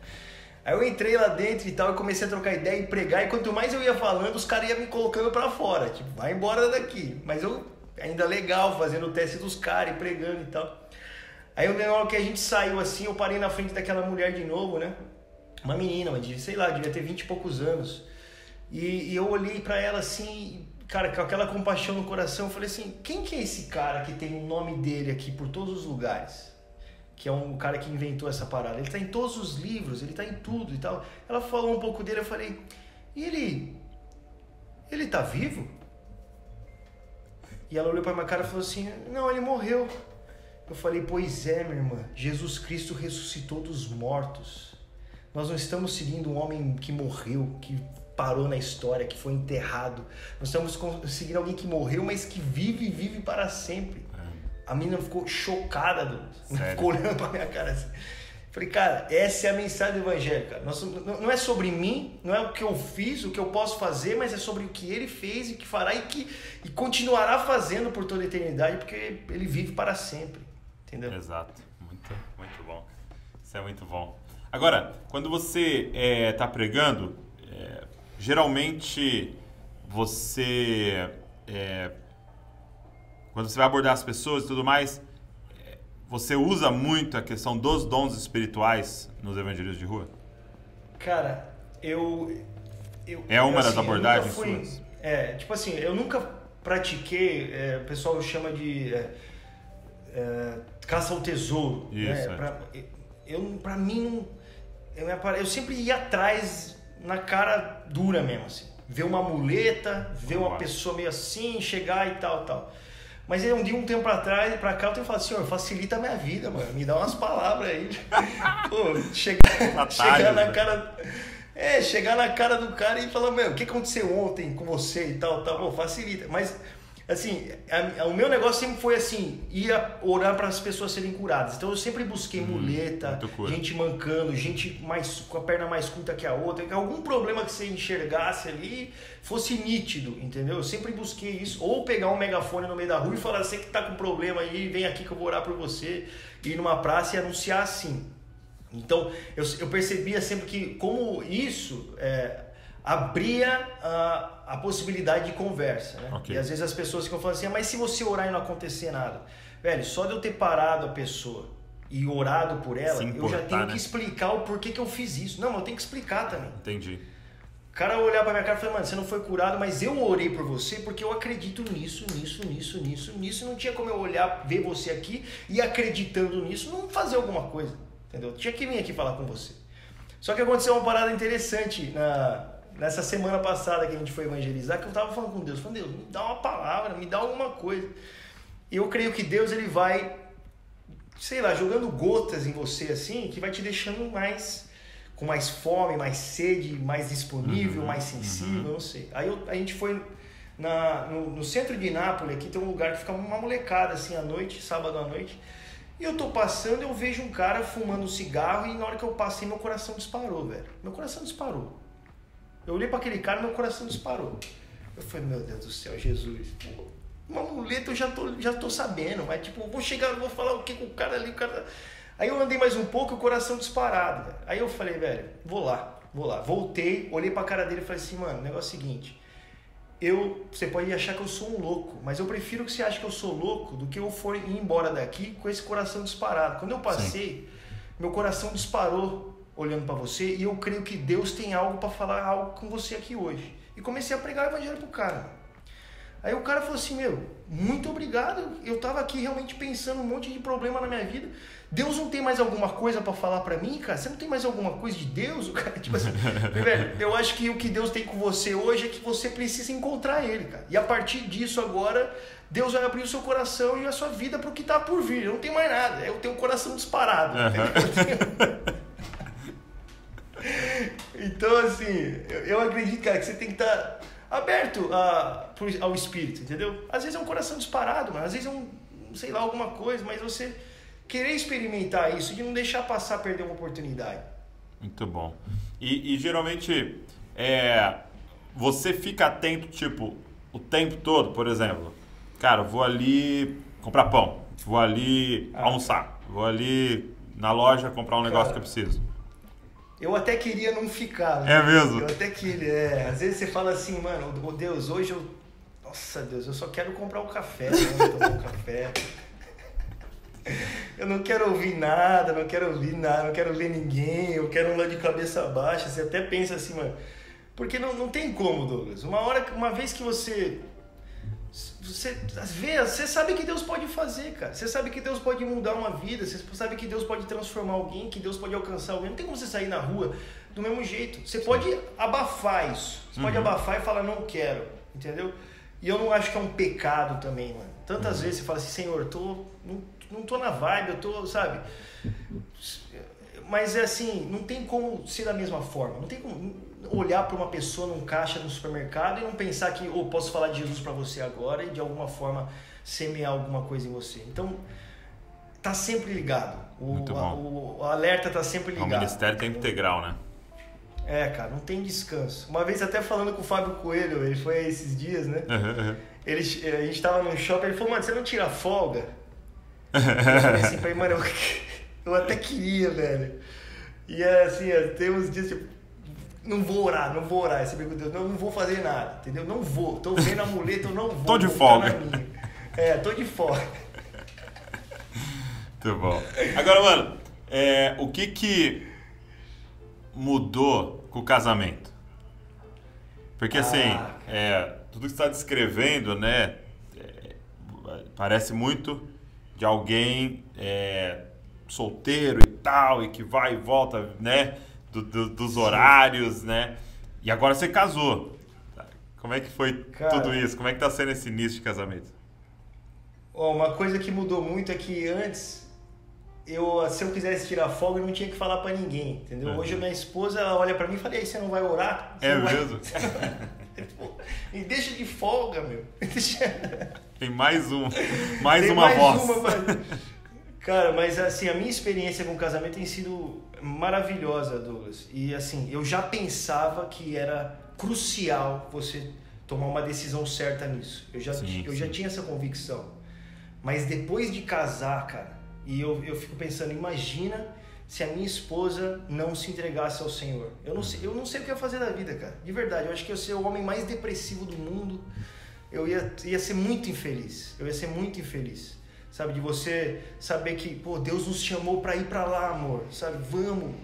Aí eu entrei lá dentro e tal e comecei a trocar ideia e pregar. E quanto mais eu ia falando, os caras iam me colocando pra fora. Tipo, vai embora daqui. Mas eu, ainda legal, fazendo o teste dos caras e pregando e tal. Aí na hora que a gente saiu assim, eu parei na frente daquela mulher de novo, né? Uma menina, sei lá, devia ter 20 e poucos anos. E eu olhei pra ela assim, cara, com aquela compaixão no coração, eu falei assim, quem que é esse cara que tem o nome dele aqui por todos os lugares? Que é um cara que inventou essa parada. Ele tá em todos os livros, ele tá em tudo e tal. Ela falou um pouco dele, eu falei, e ele tá vivo? E ela olhou pra minha cara e falou assim, não, ele morreu. Eu falei, pois é, minha irmã, Jesus Cristo ressuscitou dos mortos. Nós não estamos seguindo um homem que morreu, que parou na história, que foi enterrado. Nós estamos seguindo alguém que morreu, mas que vive e vive para sempre. A menina ficou chocada, ficou olhando pra minha cara assim. Falei, cara, essa é a mensagem do evangelho, cara. Não é sobre mim, não é o que eu fiz, o que eu posso fazer, mas é sobre o que ele fez e que fará e continuará fazendo por toda a eternidade, porque ele vive para sempre. Entendeu? Exato. Muito, muito bom. Isso é muito bom. Agora, quando você está pregando, geralmente você... quando você vai abordar as pessoas e tudo mais, você usa muito a questão dos dons espirituais nos evangelhos de rua? Cara, é uma das abordagens suas? Tipo assim, eu nunca pratiquei, o pessoal chama de caça ao tesouro. Isso, né? Pra mim, eu sempre ia atrás na cara dura mesmo, assim. Ver uma muleta, ver uma pessoa meio assim, chegar e tal. Mas um tempo pra cá, eu tenho que falar, Senhor, facilita a minha vida, mano. Me dá umas palavras aí. Pô, chegar na cara... chegar na cara do cara e falar, meu, o que aconteceu ontem com você e tal. Pô, facilita. Mas, assim, o meu negócio sempre foi assim, ia orar para as pessoas serem curadas. Então eu sempre busquei muleta, gente mancando, gente com a perna mais curta que a outra, que algum problema que você enxergasse ali fosse nítido, entendeu? Eu sempre busquei isso, ou pegar um megafone no meio da rua e falar, você que tá com problema aí, vem aqui que eu vou orar por você, ir numa praça e anunciar assim. Então eu percebia sempre que como isso abria a possibilidade de conversa, né? Okay. E às vezes as pessoas ficam falando assim, mas se você orar e não acontecer nada? Velho, só de eu ter parado a pessoa e orado por ela, eu já tenho que explicar o porquê que eu fiz isso. Não, mas eu tenho que explicar também. Entendi. O cara olhar pra minha cara e falar, mano, você não foi curado, mas eu orei por você porque eu acredito nisso, não tinha como eu olhar, ver você aqui e acreditando nisso, não fazer alguma coisa. entendeu? Tinha que vir aqui falar com você. Só que aconteceu uma parada interessante nessa semana passada que a gente foi evangelizar, que eu tava falando com Deus, falando, Deus, me dá uma palavra, me dá alguma coisa. E eu creio que Deus, ele vai, sei lá, jogando gotas em você assim, que vai te deixando com mais fome, mais sede, mais disponível, mais sensível, não sei. Aí a gente foi no centro de Nápoles, aqui tem um lugar que fica uma molecada assim à noite, sábado à noite, e eu tô passando, eu vejo um cara fumando um cigarro e na hora que eu passei, meu coração disparou, velho. Meu coração disparou. Eu olhei para aquele cara e meu coração disparou. Eu falei, meu Deus do céu, Jesus, pô, uma muleta eu já tô sabendo, mas tipo, eu vou chegar, eu vou falar o que com o cara ali, o cara... Aí eu andei mais um pouco e o coração disparado, velho. Aí eu falei, velho, vou lá. Voltei, olhei pra cara dele e falei assim, mano, o negócio é o seguinte, você pode achar que eu sou um louco, mas eu prefiro que você ache que eu sou louco do que eu for ir embora daqui com esse coração disparado. Quando eu passei, meu coração disparou olhando pra você e eu creio que Deus tem algo pra falar algo com você aqui hoje. E comecei a pregar o evangelho pro cara. Aí o cara falou assim, meu, muito obrigado, eu tava aqui realmente pensando um monte de problema na minha vida. Deus não tem mais alguma coisa pra falar pra mim, cara? Você não tem mais alguma coisa de Deus? Cara, tipo assim, velho, eu acho que o que Deus tem com você hoje é que você precisa encontrar Ele, cara. E a partir disso agora, Deus vai abrir o seu coração e a sua vida pro que tá por vir. Eu não tenho mais nada, eu tenho o coração disparado. Então, assim, eu acredito, cara, que você tem que estar aberto ao Espírito, entendeu? Às vezes é um coração disparado, mas às vezes é sei lá, alguma coisa, mas você querer experimentar isso, de não deixar passar, perder uma oportunidade. Muito bom. E geralmente, você fica atento, tipo, o tempo todo, por exemplo, cara, vou ali comprar pão, vou ali almoçar, vou ali na loja comprar um negócio que eu preciso. Eu até queria não ficar. Né? É mesmo? Eu até queria. Às vezes você fala assim, mano, oh Deus, hoje nossa Deus, eu só quero comprar um café, né? Tomar um café. Eu não quero ouvir nada, não quero ver ninguém, eu quero um lá de cabeça baixa. Você até pensa assim, mano, porque não tem como, Douglas. Uma vez que você vê, você sabe que Deus pode fazer, cara. Você sabe que Deus pode mudar uma vida, você sabe que Deus pode transformar alguém, que Deus pode alcançar alguém. Não tem como você sair na rua do mesmo jeito. Você pode abafar isso. Você pode abafar e falar, não quero, entendeu? E eu não acho que é um pecado também, mano. Tantas vezes você fala assim, Senhor, não tô na vibe, eu tô, sabe? Mas é assim, não tem como ser da mesma forma. Não tem como olhar para uma pessoa num caixa no supermercado e não pensar que posso falar de Jesus para você agora e de alguma forma semear alguma coisa em você. Então, tá sempre ligado. O alerta tá sempre ligado. O ministério tem integral, né? Cara, não tem descanso. Uma vez até falando com o Fábio Coelho, ele foi esses dias, né? A gente tava num shopping, ele falou, mano, você não tira folga? Eu falei assim pra ele, mano, eu até queria, velho. E assim, tem uns dias, tipo, não vou orar. Esse amigo Deus, não vou fazer nada, entendeu? Não vou. Tô vendo a muleta, eu não vou. Tô de folga. Tô de folga. Muito bom. Agora, mano, o que mudou com o casamento? Porque assim, tudo que você está descrevendo, né, parece muito de alguém solteiro e tal, e que vai e volta, né, dos horários, né? E agora você casou. Como é que foi tudo isso? Como é que tá sendo esse início de casamento? Uma coisa que mudou muito é que antes, se eu quisesse tirar folga, eu não tinha que falar pra ninguém, entendeu? Hoje a minha esposa, ela olha pra mim e fala, e aí, você não vai orar? Mesmo? Me deixa de folga, meu. Tem mais uma voz. Cara, mas assim, a minha experiência com o casamento tem sido maravilhosa, Douglas. E assim, eu já pensava que era crucial você tomar uma decisão certa nisso. Eu já tinha essa convicção. Mas depois de casar, cara, e eu fico pensando, imagina se a minha esposa não se entregasse ao Senhor. Eu não sei o que eu ia fazer da vida, cara. De verdade, eu acho que eu ia ser o homem mais depressivo do mundo. Eu ia ser muito infeliz. Sabe, de você saber que, Deus nos chamou para ir para lá, amor, sabe, vamos,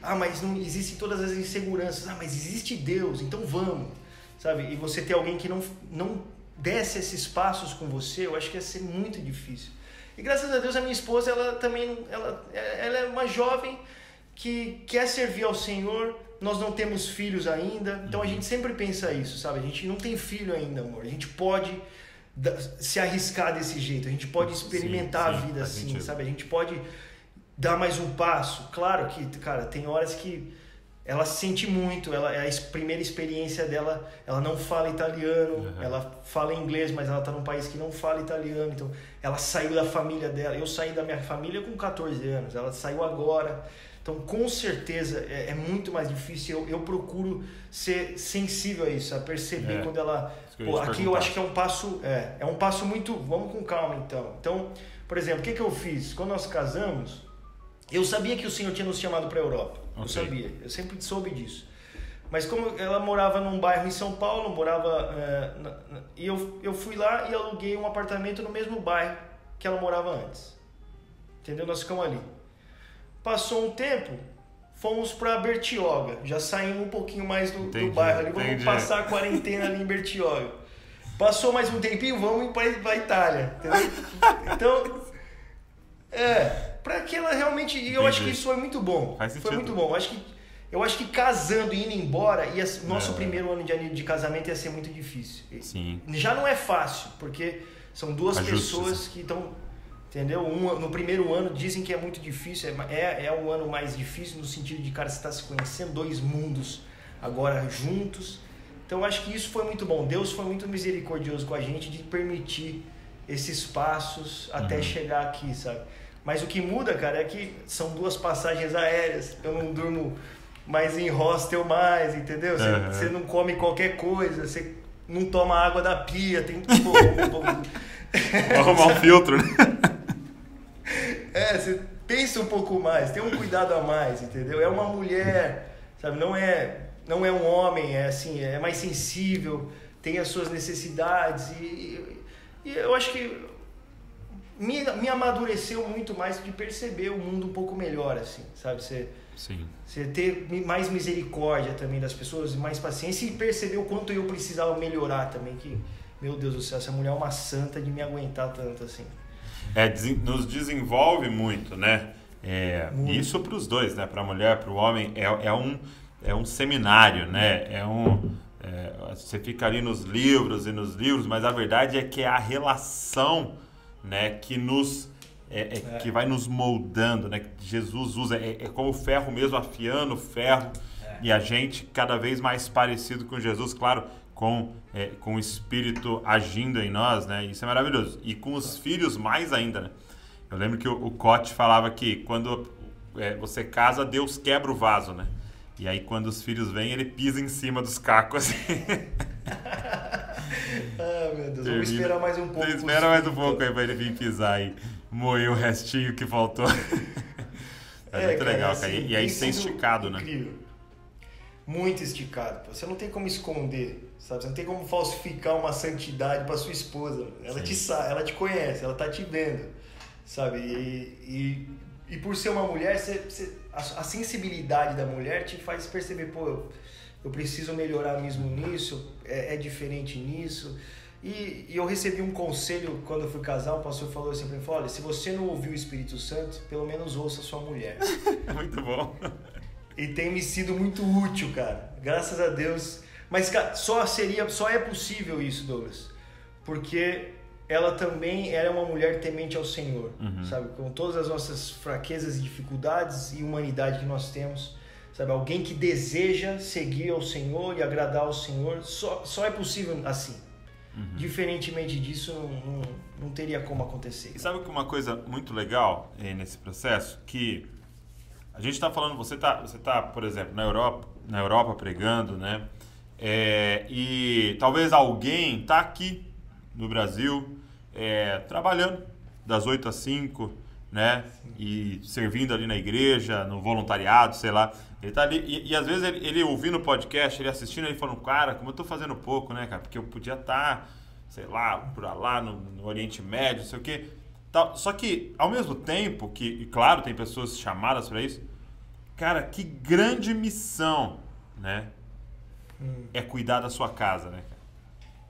mas não existem todas as inseguranças, mas existe Deus, então vamos, sabe, e você ter alguém que não desce esses passos com você, eu acho que ia ser muito difícil. E graças a Deus a minha esposa, ela também, ela é uma jovem que quer servir ao Senhor. Nós não temos filhos ainda, então a gente sempre pensa isso, sabe? A gente não tem filho ainda, amor. A gente pode se arriscar desse jeito, a gente pode experimentar a vida assim, sabe? A gente pode dar mais um passo. Claro que, cara, tem horas que ela se sente muito, é a primeira experiência dela, ela não fala italiano, ela fala inglês, mas ela tá num país que não fala italiano, então ela saiu da família dela, eu saí da minha família com 14 anos, ela saiu agora, então com certeza é muito mais difícil, eu procuro ser sensível a isso, a perceber quando ela... Pô, aqui eu acho que é um passo muito... Vamos com calma então, por exemplo, o que eu fiz? Quando nós casamos, eu sabia que o Senhor tinha nos chamado para a Europa. Eu sabia, eu sempre soube disso. Mas como ela morava num bairro em São Paulo, e eu fui lá e aluguei um apartamento no mesmo bairro que ela morava antes. Entendeu? Nós ficamos ali. Passou um tempo, fomos para Bertioga. Já saímos um pouquinho mais do bairro ali. Vamos passar a quarentena ali em Bertioga. Passou mais um tempinho, vamos para a Itália. Entendeu? Então, para que ela realmente... E eu acho que isso foi muito bom. Foi muito bom. Eu acho que casando e indo embora, nosso primeiro ano de casamento ia ser muito difícil. Sim. Já não é fácil, porque são duas pessoas que estão... Entendeu? No primeiro ano dizem que é muito difícil, é o ano mais difícil no sentido de, cara, você está se conhecendo, 2 mundos agora juntos. Então eu acho que isso foi muito bom. Deus foi muito misericordioso com a gente de permitir esses passos até chegar aqui, sabe? Mas o que muda, cara, é que são 2 passagens aéreas, eu não durmo mais em hostel mais, entendeu? Você não come qualquer coisa, você não toma água da pia, tem que arrumar um filtro, né? Você pensa um pouco mais, tem um cuidado a mais, entendeu? É uma mulher, sabe? Não é um homem, é mais sensível, tem as suas necessidades e eu acho que me amadureceu muito mais de perceber o mundo um pouco melhor, assim, sabe? Você ter mais misericórdia também das pessoas, mais paciência e perceber o quanto eu precisava melhorar também, que, meu Deus do céu, essa mulher é uma santa de me aguentar tanto assim. Nos desenvolve muito, né? Muito. Isso para os dois, né? Para a mulher, para o homem, é um seminário, né? Você fica ali nos livros, mas a verdade é que é a relação, né, que que vai nos moldando, né? Que Jesus usa, é como o ferro mesmo afiando o ferro, e a gente cada vez mais parecido com Jesus, claro, com o Espírito agindo em nós, né? Isso é maravilhoso. E com os filhos mais ainda, né? Eu lembro que o Cote falava que quando você casa, Deus quebra o vaso, né? E aí quando os filhos vêm, ele pisa em cima dos cacos. Assim. Meu Deus, vamos esperar mais um pouco. Espera mais um pouco aí pra ele vir pisar e moer o restinho que faltou. É muito legal, assim, cara. E aí ser esticado, incrível. Né? Muito esticado. Você não tem como esconder, sabe? Você não tem como falsificar uma santidade para sua esposa. Ela te conhece, ela tá te vendo, sabe? E por ser uma mulher, a sensibilidade da mulher te faz perceber, pô, eu preciso melhorar mesmo nisso, é diferente nisso. E eu recebi um conselho quando eu fui casar, o pastor falou assim pra mim, olha, se você não ouviu o Espírito Santo, pelo menos ouça a sua mulher. Muito bom. E tem me sido muito útil, cara. Graças a Deus. Mas, cara, só é possível isso, Douglas. Porque ela é uma mulher temente ao Senhor, sabe? Com todas as nossas fraquezas e dificuldades e humanidade que nós temos, sabe? Alguém que deseja seguir ao Senhor e agradar ao Senhor, só é possível assim. Diferentemente disso, não teria como acontecer. E sabe que uma coisa muito legal nesse processo? Que a gente está falando, você tá, por exemplo, na Europa pregando, né? E talvez alguém tá aqui no Brasil trabalhando das 8 às 5, né? E servindo ali na igreja, no voluntariado, sei lá. Ele tá ali e às vezes ele ouvindo o podcast, ele assistindo, ele falando, cara, como eu tô fazendo pouco, né, cara? Porque eu podia estar, sei lá, por lá no Oriente Médio, não sei o quê. Só que, ao mesmo tempo que, claro, tem pessoas chamadas para isso, cara, que grande missão, né? É cuidar da sua casa, né, cara?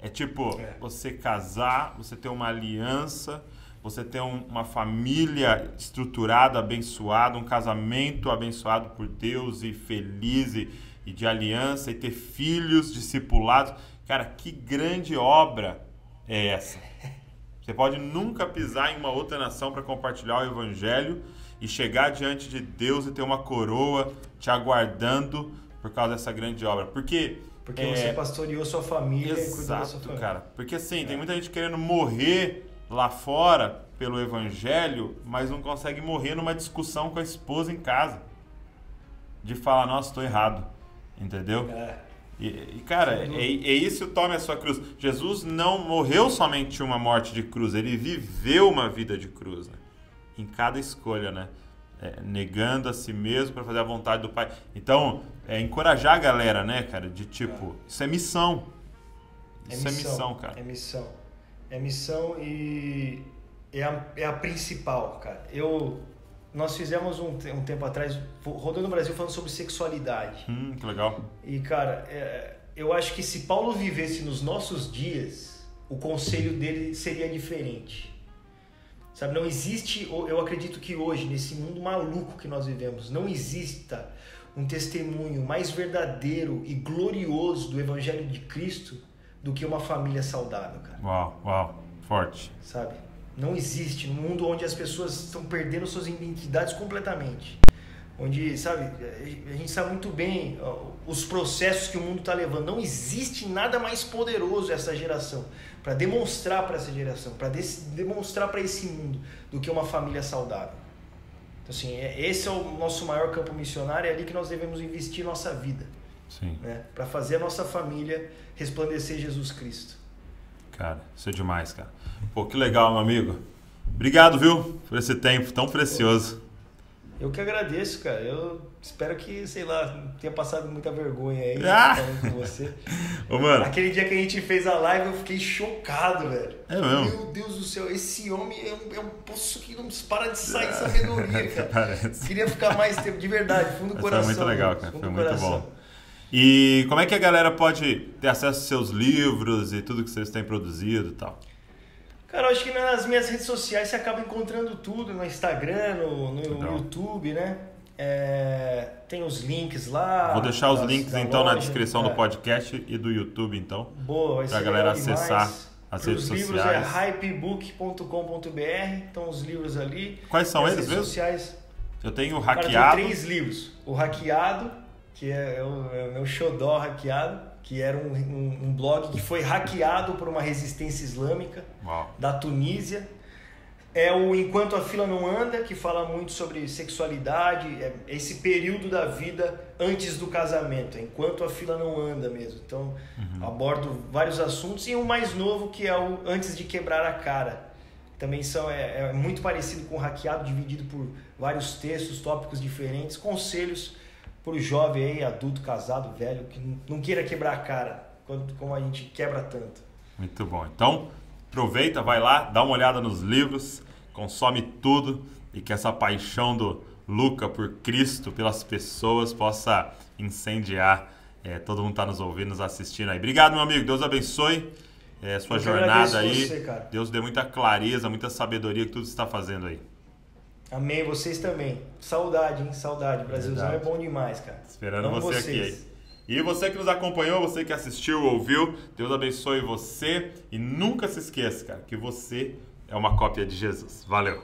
É tipo, você casar, você ter uma aliança, você ter uma família estruturada, abençoada, um casamento abençoado por Deus e feliz e de aliança, e ter filhos discipulados. Cara, que grande obra é essa? Você pode nunca pisar em uma outra nação para compartilhar o evangelho e chegar diante de Deus e ter uma coroa te aguardando por causa dessa grande obra. Porque você pastoreou sua família e cuidou da sua exato, família. cara. Porque assim, tem muita gente querendo morrer lá fora pelo evangelho, mas não consegue morrer numa discussão com a esposa em casa. De falar, nossa, estou errado. Entendeu? Cara, é isso, tome a sua cruz. Jesus não morreu somente uma morte de cruz, ele viveu uma vida de cruz, né? Em cada escolha, né? Negando a si mesmo para fazer a vontade do Pai. Então, encorajar a galera, né, cara? De tipo, isso é missão. Isso é missão, cara. É missão. É missão e é a principal, cara. Nós fizemos um tempo atrás, rodando no Brasil, falando sobre sexualidade. Que legal. E, cara, eu acho que se Paulo vivesse nos nossos dias, o conselho dele seria diferente. Sabe, não existe, eu acredito que hoje, nesse mundo maluco que nós vivemos, não exista um testemunho mais verdadeiro e glorioso do Evangelho de Cristo do que uma família saudável, cara. Uau, forte. Sabe? Não existe, num mundo onde as pessoas estão perdendo suas identidades completamente. Onde, sabe, a gente sabe muito bem os processos que o mundo está levando. Não existe nada mais poderoso essa geração, para demonstrar para essa geração, para demonstrar para esse mundo, do que uma família saudável. Então, assim, esse é o nosso maior campo missionário, é ali que nós devemos investir nossa vida. Sim. Né? Para fazer a nossa família resplandecer Jesus Cristo. Cara, isso é demais, cara. Pô, que legal, meu amigo. Obrigado, viu, por esse tempo tão precioso. Eu que agradeço, cara. Eu espero que, sei lá, não tenha passado muita vergonha aí falando com você. Ô, mano. Aquele dia que a gente fez a live, eu fiquei chocado, velho. É mesmo? Meu Deus do céu, esse homem é um poço que não para de sair sabedoria, cara. Parece. Queria ficar mais tempo, de verdade, fundo do coração. Foi muito legal, cara. Fundo Foi do muito coração. bom. E como é que a galera pode ter acesso aos seus livros e tudo que vocês têm produzido e tal? Cara, eu acho que nas minhas redes sociais você acaba encontrando tudo, no Instagram, no YouTube, né? Tem os links lá. Vou deixar os links então na loja, descrição do podcast e do YouTube, então. Boa, vai ser pra galera legal acessar demais. as redes Os sociais. livros é hypebook.com.br, estão os livros ali. Quais são eles redes mesmo? Sociais. Eu tenho o Cara, Hackeado. tem 3 livros. O Hackeado, que é o meu xodó hackeado, que era um blog que foi hackeado por uma resistência islâmica da Tunísia. É o Enquanto a Fila Não Anda, que fala muito sobre sexualidade, esse período da vida antes do casamento, enquanto a fila não anda mesmo. Então, abordo vários assuntos. E o mais novo, que é o Antes de Quebrar a Cara. Também é muito parecido com o Hackeado, dividido por vários textos, tópicos diferentes, conselhos para o jovem aí, adulto, casado, velho, que não queira quebrar a cara, como a gente quebra tanto. Muito bom. Então, aproveita, vai lá, dá uma olhada nos livros, consome tudo e que essa paixão do Luca por Cristo, pelas pessoas, possa incendiar. Todo mundo está nos ouvindo, nos assistindo aí. Obrigado, meu amigo. Deus abençoe sua jornada aí. Você, cara. Deus dê muita clareza, muita sabedoria que tudo está fazendo aí. Amém, vocês também. Saudade, hein? Saudade. Brasilzão é bom demais, cara. Esperando você aqui aí. E você que nos acompanhou, você que assistiu, ouviu, Deus abençoe você. E nunca se esqueça, cara, que você é uma cópia de Jesus. Valeu!